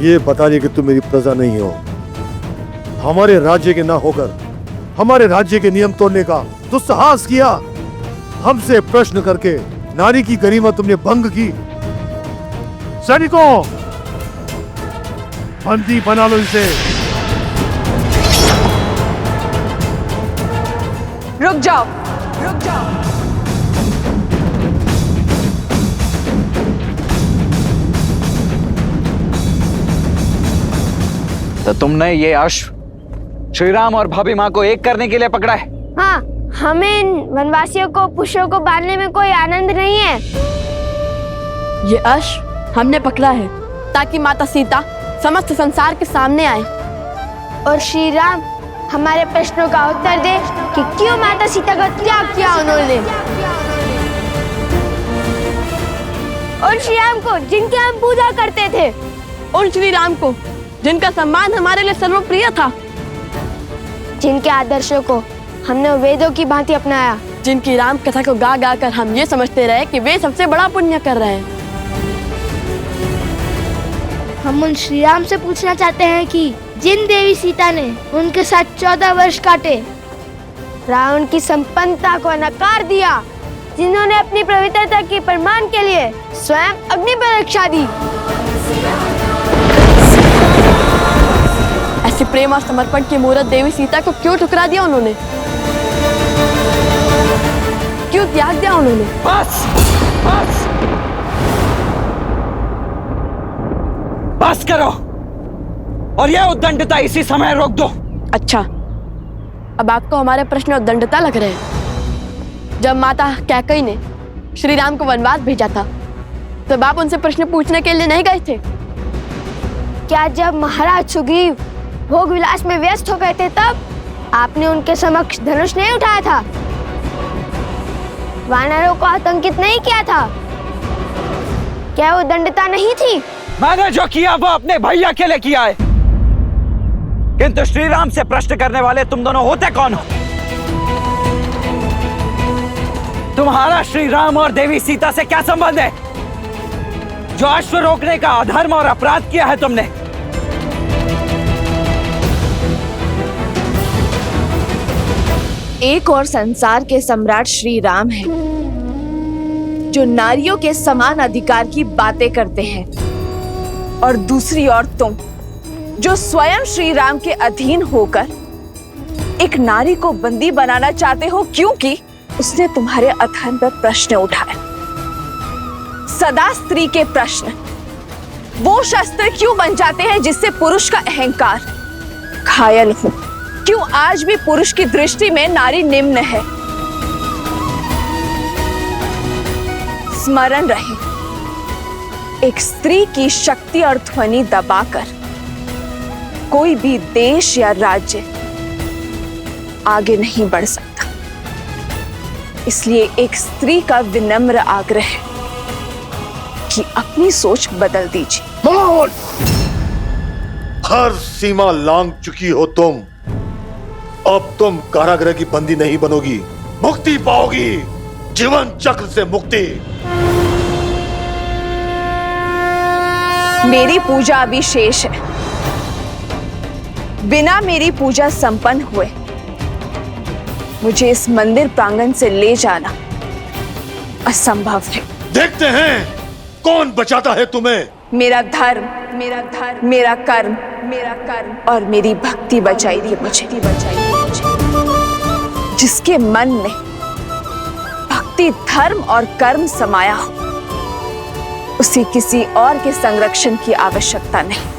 ये बता रही कि तुम मेरी प्रजा नहीं हो। हमारे राज्य के ना होकर हमारे राज्य के नियम तोड़ने का दुस्साहस किया। हमसे प्रश्न करके नारी की गरिमा तुमने भंग की। सैनिकों, बंदी बना लो इसे। रुक जाओ, रुक जाओ। तो तुमने ये अश्व श्री राम और भाभी माँ को एक करने के लिए पकड़ा है? हाँ, हमें इन वनवासियों को पुष्पों को बांधने में कोई आनंद नहीं है। ये अश्व हमने पकड़ा है ताकि माता सीता समस्त संसार के सामने आए और श्री राम हमारे प्रश्नों का उत्तर दे कि क्यों माता सीता का त्याग किया उन्होंने। और श्री राम को जिनकी हम पूजा करते थे, और श्री राम को जिनका सम्मान हमारे लिए सर्वप्रिय था, जिनके आदर्शों को हमने वेदों की भांति अपनाया, जिनकी राम कथा को गा गा कर हम ये समझते रहे कि वे सबसे बड़ा पुण्य कर रहे हैं। हम उन श्री राम से पूछना चाहते हैं कि जिन देवी सीता ने उनके साथ 14 वर्ष काटे, रावण की संपन्नता को नकार दिया, जिन्होंने अपनी पवित्रता के प्रमाण के लिए स्वयं अग्नि परीक्षा दी, ऐसे प्रेम और समर्पण की मूर्त देवी सीता को क्यों ठुकरा दिया उन्होंने? क्यों त्याग दिया उन्होंने? बस, बस, बस करो और यह उद्दंडता इसी समय रोक दो। अच्छा, अब आपको हमारे प्रश्न उद्दंडता लग रहे हैं। जब माता कैकेयी ने श्री राम को वनवास भेजा था तब आप उनसे प्रश्न पूछने के लिए नहीं गए थे क्या? जब महाराज सुग्रीव भोग विलास में व्यस्त हो गए थे तब आपने उनके समक्ष धनुष नहीं उठाया था, वानरों को आतंकित नहीं किया था? क्या वो दंडता नहीं थी? मैंने जो किया वो अपने भैया के लिए किया है, किंतु श्री राम से प्रश्न करने वाले तुम दोनों होते कौन हो? तुम्हारा श्री राम और देवी सीता से क्या संबंध है? जो अश्व रोकने का अधर्म और अपराध किया है तुमने। एक और संसार के सम्राट श्री राम हैं, जो नारियों के समान अधिकार की बातें करते हैं, और दूसरी ओर तुम जो स्वयं श्री राम के अधीन होकर एक नारी को बंदी बनाना चाहते हो क्योंकि उसने तुम्हारे अधर्म पर प्रश्न उठाए। सदा स्त्री के प्रश्न वो शस्त्र क्यों बन जाते हैं जिससे पुरुष का अहंकार घायल हो? क्यों आज भी पुरुष की दृष्टि में नारी निम्न है? स्मरण रहे, एक स्त्री की शक्ति और ध्वनि दबाकर कोई भी देश या राज्य आगे नहीं बढ़ सकता। इसलिए एक स्त्री का विनम्र आग्रह है कि अपनी सोच बदल दीजिए। हर सीमा लांघ चुकी हो तुम। अब तुम कारागृह की बंदी नहीं बनोगी, मुक्ति पाओगी, जीवन चक्र से मुक्ति। मेरी पूजा अभी शेष है। बिना मेरी पूजा संपन्न हुए मुझे इस मंदिर प्रांगण से ले जाना असंभव है। देखते हैं कौन बचाता है तुम्हें। मेरा धर्म, मेरा कर्म और मेरी भक्ति बचाएगी मुझे। जिसके मन में भक्ति, धर्म और कर्म समाया हो, उसे किसी और के संरक्षण की आवश्यकता नहीं।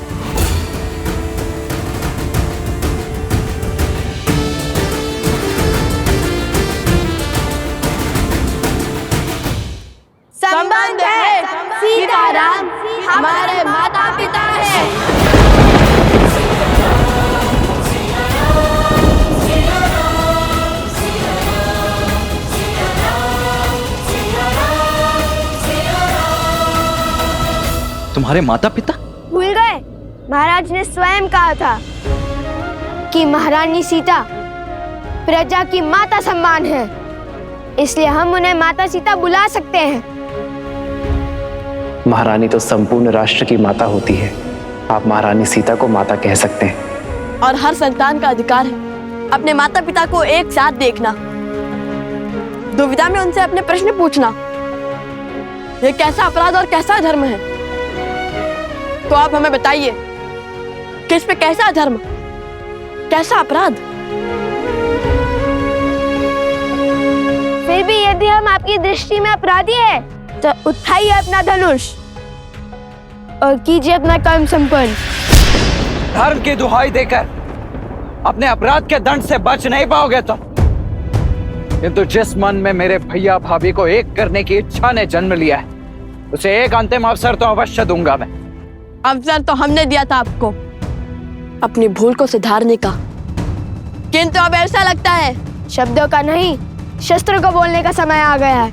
संबंध है, सीताराम हमारे माता पिता हैं। तुम्हारे माता पिता? भूल गए? महाराज ने स्वयं कहा था कि महारानी सीता प्रजा की माता सम्मान है, इसलिए हम उन्हें माता सीता बुला सकते हैं। महारानी तो संपूर्ण राष्ट्र की माता होती है। आप महारानी सीता को माता कह सकते हैं। और हर संतान का अधिकार है अपने माता पिता को एक साथ देखना, दुविधा में उनसे अपने प्रश्न पूछना। ये कैसा अपराध और कैसा धर्म है? तो आप हमें बताइए कि इस पे कैसा धर्म, कैसा अपराध? फिर भी यदि हम आपकी दृष्टि में अपराधी हैं, तो उठाइए अपना धनुष और कीजिए अपना कर्म संपन्न। धर्म की दुहाई देकर अपने अपराध के दंड से बच नहीं पाओगे तुम। किंतु जिस मन में मेरे भैया भाभी को एक करने की इच्छा ने जन्म लिया है, उसे एक अंतिम अवसर तो अवश्य दूंगा मैं। अवसर तो हमने दिया था आपको अपनी भूल को सुधारने का, किंतु अब ऐसा लगता है शब्दों का नहीं, शस्त्रों को बोलने का समय आ गया है।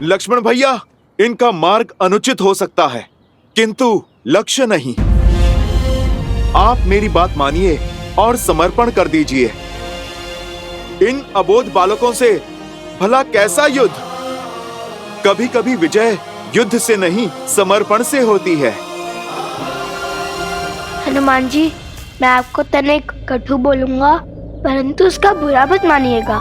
लक्ष्मण भैया, इनका मार्ग अनुचित हो सकता है, किंतु लक्ष्य नहीं। आप मेरी बात मानिए और समर्पण कर दीजिए। इन अबोध बालकों से भला कैसा युद्ध? कभी कभी विजय युद्ध से नहीं, समर्पण से होती है। हनुमान जी, मैं आपको तनिक कटु बोलूंगा, परंतु उसका बुरा मत मानिएगा।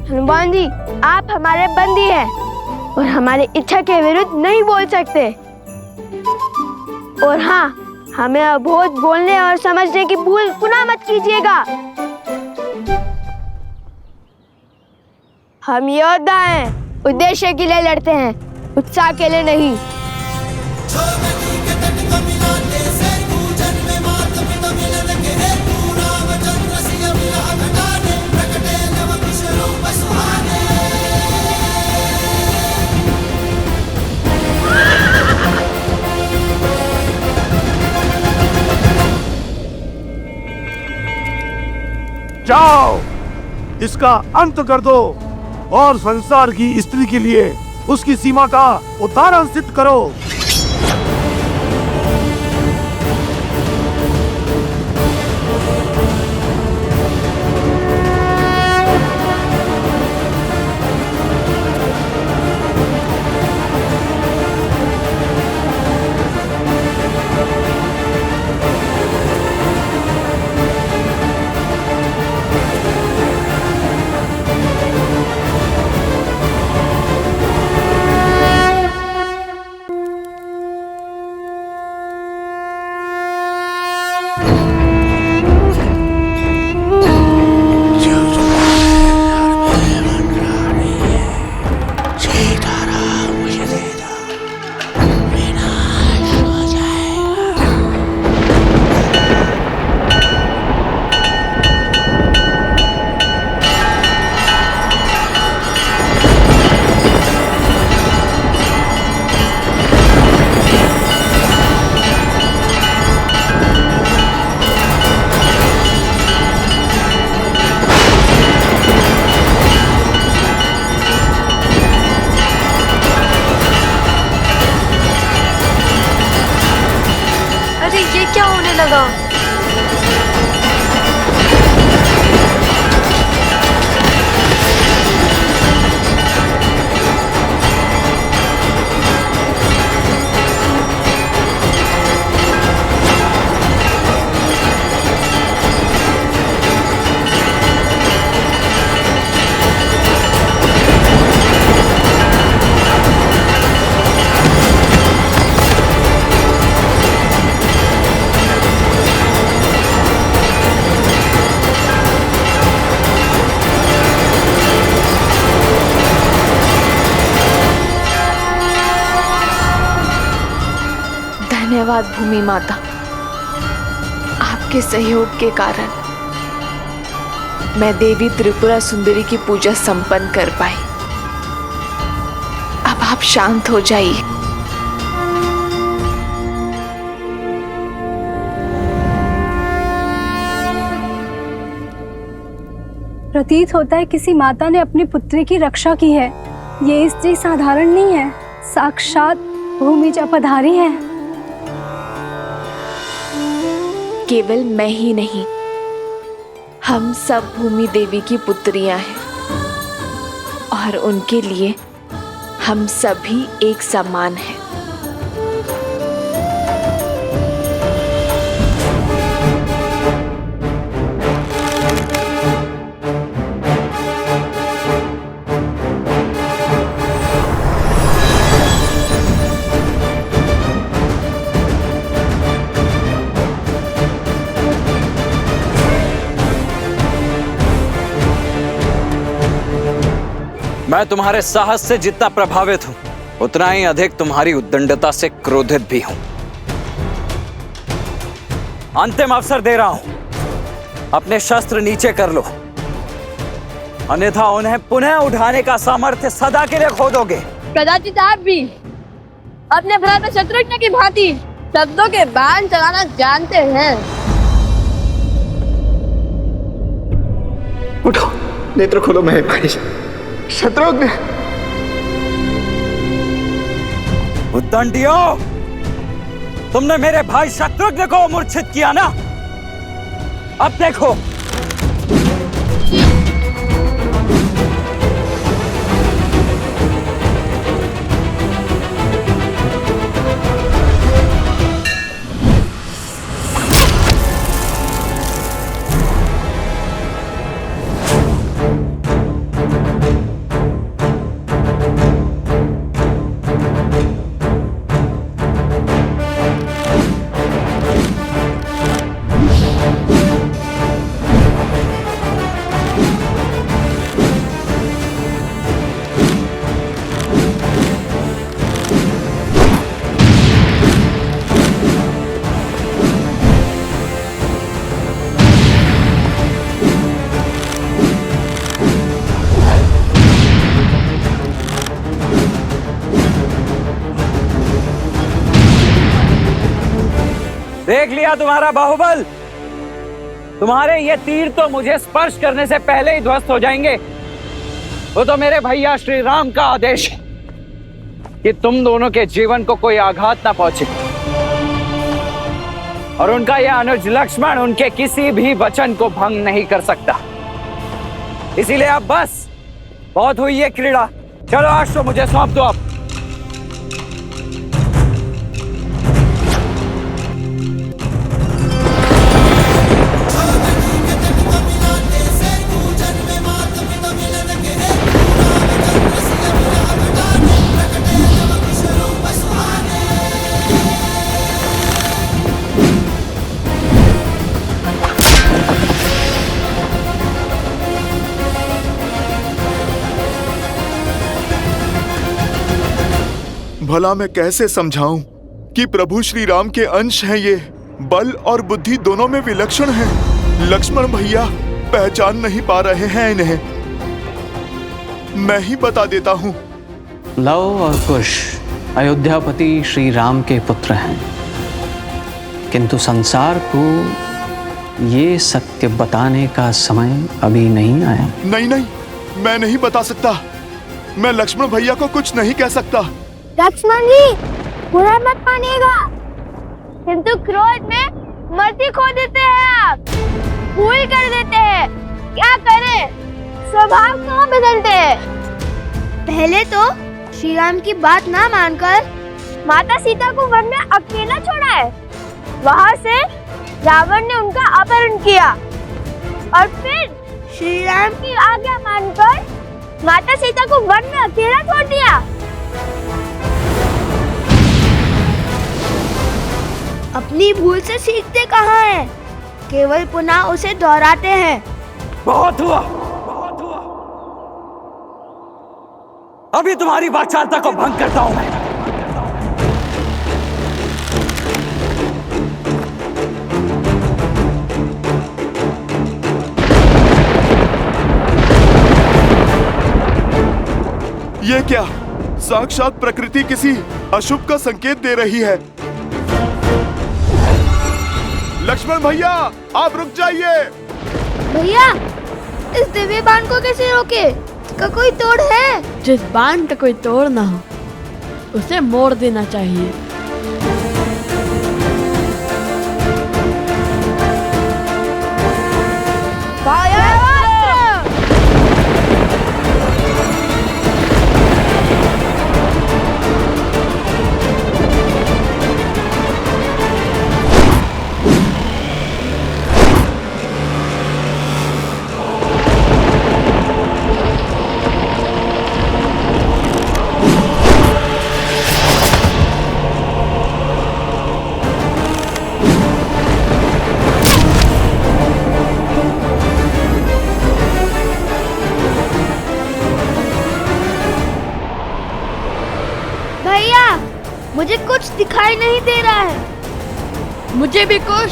हनुमान जी, आप हमारे बंदी हैं और हमारी इच्छा के विरुद्ध नहीं बोल सकते। और हाँ, हमें अबोध बोलने और समझने की भूल पुनः मत कीजिएगा। हम योद्धा हैं, उद्देश्य के लिए लड़ते हैं, उत्साह के लिए नहीं। जाओ, इसका अंत कर दो और संसार की स्त्री के लिए उसकी सीमा का उदाहरण सिद्ध करो। जाएगा। धन्यवाद भूमि माता, आपके सहयोग के कारण मैं देवी त्रिपुरा सुंदरी की पूजा संपन्न कर पाई। अब आप शांत हो जाइए। प्रतीत होता है किसी माता ने अपनी पुत्री की रक्षा की है। ये स्त्री साधारण नहीं है, साक्षात भूमिजा पधारी है। केवल मैं ही नहीं, हम सब भूमि देवी की पुत्रियां हैं और उनके लिए हम सभी एक समान हैं। मैं तुम्हारे साहस से जितना प्रभावित हूं, उतना ही अधिक तुम्हारी उद्दंडता से क्रोधित भी हूं। अंतिम अवसर दे रहा हूं, अपने शस्त्र नीचे कर लो, अन्यथा उन्हें पुनः उठाने का सामर्थ्य सदा के लिए खो दोगे। प्रजापति आप भी अपने भ्राता शत्रुघ्न की भांति शब्दों के बाण चलाना जानते हैं। उठो, नेत्र खोलो मेरे भाई शत्रुघ्न। उद्दंडियों, तुमने मेरे भाई शत्रुघ्न को मूर्छित किया ना? अब देखो। देख लिया तुम्हारा बाहुबल। तुम्हारे ये तीर तो मुझे स्पर्श करने से पहले ही ध्वस्त हो जाएंगे। वो तो मेरे भैया श्री राम का आदेश है कि तुम दोनों के जीवन को कोई आघात ना पहुंचे, और उनका यह अनुज लक्ष्मण उनके किसी भी वचन को भंग नहीं कर सकता। इसीलिए अब बस बहुत हुई ये क्रीड़ा। चलो अश्व मुझे सौंप दो। अब भला मैं कैसे समझाऊं कि प्रभु श्री राम के अंश हैं ये, बल और बुद्धि दोनों में विलक्षण हैं। लक्ष्मण भैया पहचान नहीं पा रहे हैं इन्हें। मैं ही बता देता हूं। लव और कुश अयोध्यापति श्री राम के पुत्र हैं, किंतु संसार को ये सत्य बताने का समय अभी नहीं आया। नहीं नहीं, मैं नहीं बता सकता। मैं लक्ष्मण भैया को कुछ नहीं कह सकता। लक्ष्मण जी, बुरा मत मानिएगा, किंतु क्रोध में मर्जी खो देते हैं आप, भूल कर देते हैं। क्या करें, स्वभाव कहाँ बदलते हैं। पहले तो श्री राम की बात ना मानकर माता सीता को वन में अकेला छोड़ा है, वहाँ से रावण ने उनका अपहरण किया और फिर श्री राम की आज्ञा मानकर माता सीता को वन में अकेला छोड़ दिया। अपनी भूल से सीखते कहाँ हैं, केवल पुनः उसे दोहराते हैं। बहुत हुआ, बहुत हुआ। अभी तुम्हारी वाचालता को भंग करता हूं मैं। ये क्या, साक्षात प्रकृति किसी अशुभ का संकेत दे रही है। लक्ष्मण भैया, आप रुक जाइए। भैया, इस दिव्य बाण को कैसे रोके? इसका कोई तोड़ है? जिस बाण का कोई तोड़ ना हो उसे मोड़ देना चाहिए। मुझे कुछ दिखाई नहीं दे रहा है। मुझे भी कुछ।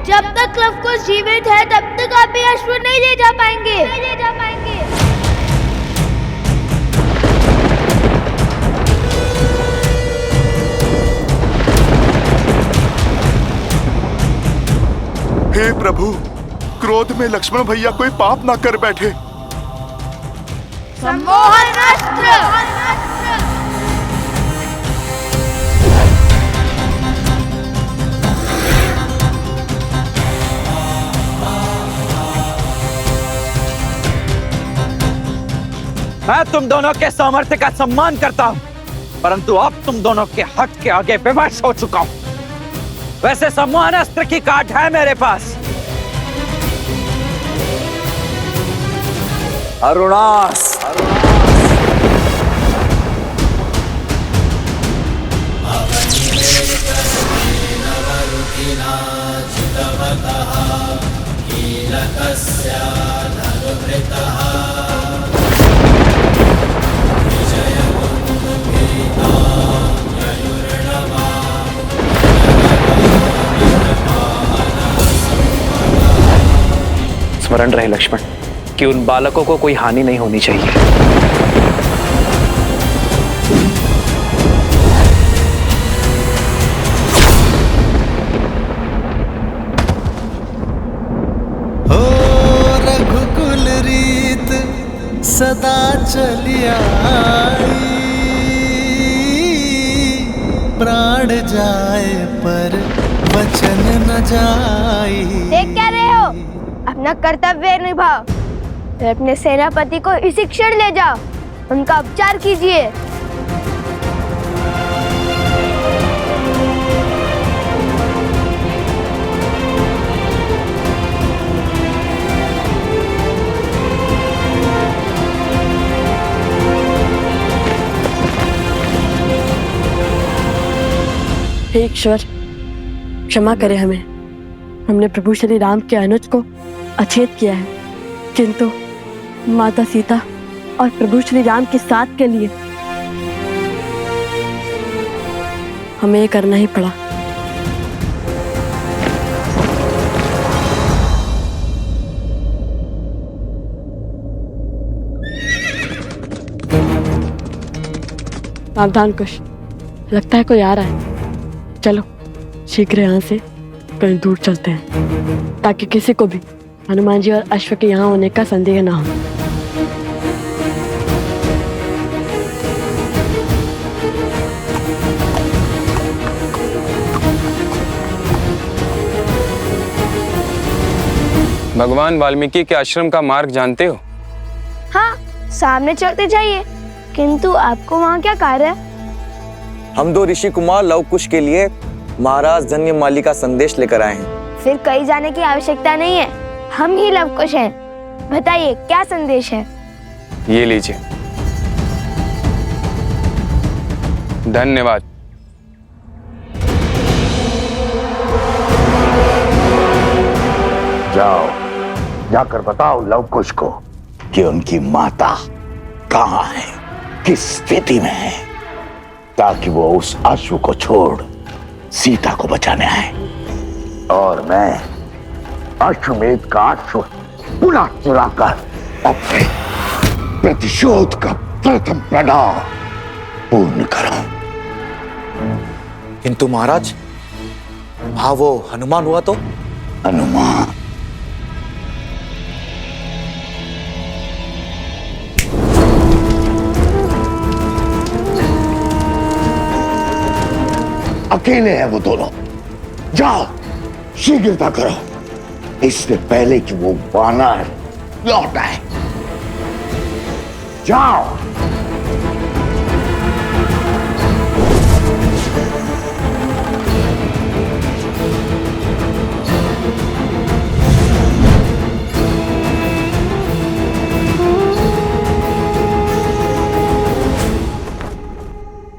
जब तक लव कुश जीवित है तब तक आप ये अश्व नहीं ले जा पाएंगे। हे प्रभु, क्रोध में लक्ष्मण भैया कोई पाप ना कर बैठे। सम्मोहन अस्त्र। मैं तुम दोनों के सामर्थ्य का सम्मान करता हूं, परंतु अब तुम दोनों के हक के आगे विवश हो चुका हूं। वैसे सम्मोहन अस्त्र की काट है मेरे पास। अरुणास, स्मरण रहे लक्ष्मण कि उन बालकों को कोई हानि नहीं होनी चाहिए। हो रघुकुल रीत सदा चलिया, प्राण जाए पर वचन न जाई। देख क्या रहे हो, अपना कर्तव्य निभाओ। फिर अपने सेनापति को इसी क्षण ले जाओ, उनका उपचार कीजिए। हे ईश्वर, क्षमा करें हमें। हमने प्रभु श्री राम के अनुज को अछेत किया है, किंतु माता सीता और प्रभु श्री राम के साथ के लिए हमें ये करना ही पड़ा। सावधान कुश, लगता है कोई आ रहा है। चलो शीघ्र यहाँ से कहीं दूर चलते हैं ताकि किसी को भी हनुमान जी और अश्व के यहाँ होने का संदेह ना हो। भगवान वाल्मीकि के आश्रम का मार्ग जानते हो? हाँ, सामने चलते जाइए। किंतु आपको वहाँ क्या कार्य है? हम दो ऋषि कुमार लव कुश के लिए महाराज धन्यमाली का संदेश लेकर आए हैं। फिर कहीं जाने की आवश्यकता नहीं है, हम ही लव कुश हैं। बताइए क्या संदेश है? ये लीजिए। धन्यवाद। जाओ, जाकर बताओ लव कुश को कि उनकी माता कहाँ है, किस स्थिति में है, ताकि वो उस अश्व को छोड़ सीता को बचाने आए और मैं अश्वमेध का अश्व पुनः चुराकर अपने प्रतिशोध का प्रथम पड़ाव पूर्ण करूं। किंतु महाराज, हाँ वो हनुमान हुआ तो? हनुमान? अकेले हैं वो दोनों। जाओ शीघ्रता करो, इससे पहले कि वो वानर लौट आए। जाओ।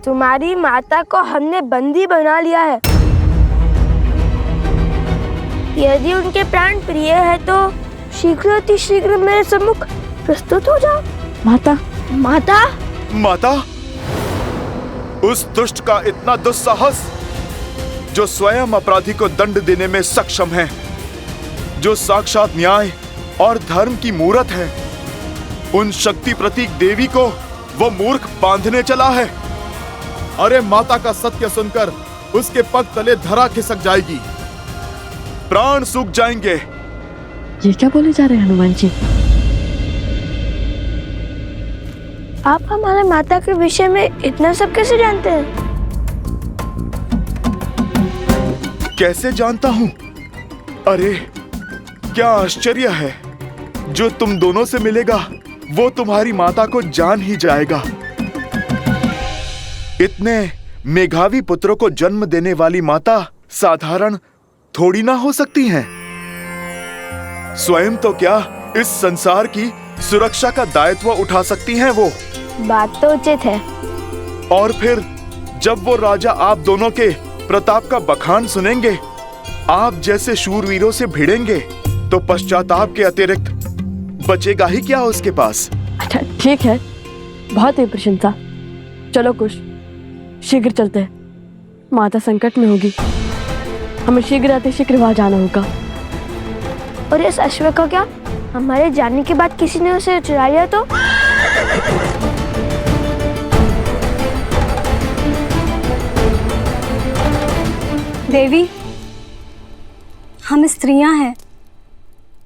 तुम्हारी माता को हमने बंदी बना लिया है। यदि उनके प्राण प्रिय है तो शीघ्र अति शीघ्र मेरे सम्मुख प्रस्तुत हो जाओ। माता, माता, माता, उस दुष्ट का इतना दुस्साहस जो स्वयं अपराधी को दंड देने में सक्षम है, जो साक्षात न्याय और धर्म की मूरत है, उन शक्ति प्रतीक देवी को वो मूर्ख बांधने चला है। अरे माता का सत्य सुनकर उसके पग तले धरा खिसक जाएगी, प्राण सूख जाएंगे। ये क्या बोले जा रहे हैं हनुमान जी? आप हमारे माता के विषय में इतना सब कैसे जानते हैं? कैसे जानता हूँ? अरे क्या आश्चर्य है, जो तुम दोनों से मिलेगा वो तुम्हारी माता को जान ही जाएगा। इतने मेघावी पुत्रों को जन्म देने वाली माता साधारण थोड़ी ना हो सकती हैं। स्वयं तो क्या इस संसार की सुरक्षा का दायित्व उठा सकती हैं वो। बात तो उचित है। और फिर जब वो राजा आप दोनों के प्रताप का बखान सुनेंगे, आप जैसे शूरवीरों से भिड़ेंगे, तो पश्चाताप के अतिरिक्त बचेगा ही क्या उसके पास। अच्छा ठीक है, बहुत ही प्रशंसा। चलो कुश, शीघ्र चलते हैं। माता संकट में होगी, हमें शीघ्र अतिशीघ्र वहां जाना होगा। और इस अश्व का क्या? हमारे जाने के बाद किसी ने उसे चुरा लिया तो? देवी, हम स्त्रियां हैं,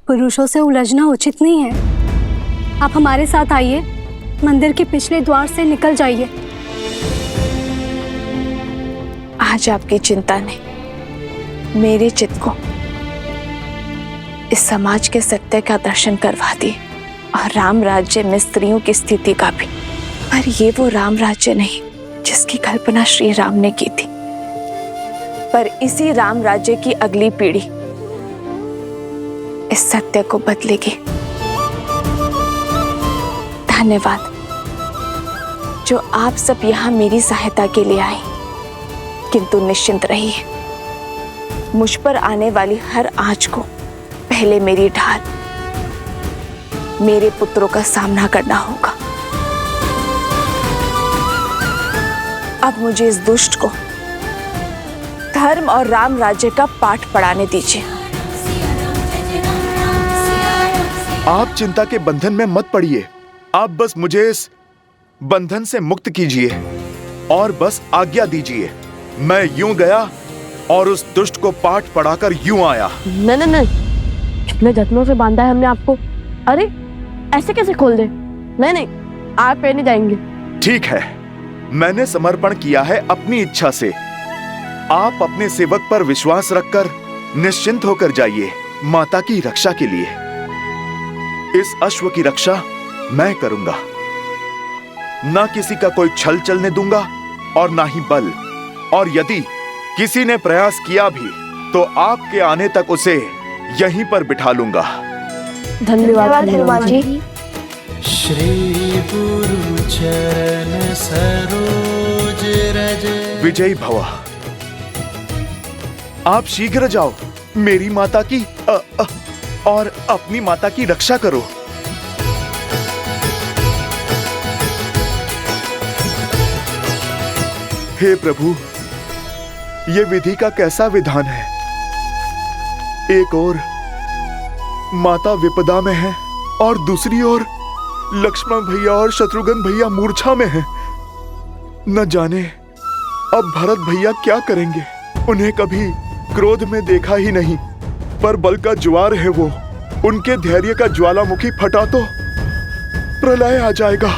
पुरुषों से उलझना उचित नहीं है। आप हमारे साथ आइए, मंदिर के पिछले द्वार से निकल जाइए। आज आपकी चिंता ने मेरे चित्त को इस समाज के सत्य का दर्शन करवा दिए और राम राज्य में स्त्रियों की स्थिति का भी। पर ये वो राम राज्य नहीं जिसकी कल्पना श्री राम ने की थी, पर इसी राम राज्य की अगली पीढ़ी इस सत्य को बदलेगी। धन्यवाद जो आप सब यहाँ मेरी सहायता के लिए आए, किंतु निश्चिंत रहिए, मुझ पर आने वाली हर आंच को पहले मेरी ढाल, मेरे पुत्रों का सामना करना होगा। अब मुझे इस दुष्ट को धर्म और राम राज्य का पाठ पढ़ाने दीजिए। आप चिंता के बंधन में मत पड़िए, आप बस मुझे इस बंधन से मुक्त कीजिए। और बस आज्ञा दीजिए, मैं यूं गया और उस दुष्ट को पाठ पढ़ाकर यूं आया। नहीं नहीं नहीं, कितने जत्नों से बांधा है हमने आपको। अरे ऐसे कैसे खोल दे? नहीं नहीं, आप पे नहीं जाएंगे। ठीक है, मैंने समर्पण किया है अपनी इच्छा से। आप अपने सेवक पर विश्वास रखकर निश्चिंत होकर जाइए माता की रक्षा के लिए। इस अश्व की रक्षा मैं करूंगा, ना किसी का कोई छल चलने दूंगा और ना ही बल। और यदि किसी ने प्रयास किया भी तो आपके आने तक उसे यहीं पर बिठा लूंगा। धन्यवाद हनुमान जी। श्री गुरु चरण सरोज रज। विजयी भवा। आप शीघ्र जाओ, मेरी माता की और अपनी माता की रक्षा करो। हे प्रभु, ये विधि का कैसा विधान है। एक ओर माता विपदा में है और दूसरी ओर लक्ष्मण भैया और शत्रुघ्न भैया मूर्छा में हैं। न जाने अब भरत भैया क्या करेंगे। उन्हें कभी क्रोध में देखा ही नहीं, पर बल का ज्वार है वो। उनके धैर्य का ज्वालामुखी फटा तो प्रलय आ जाएगा।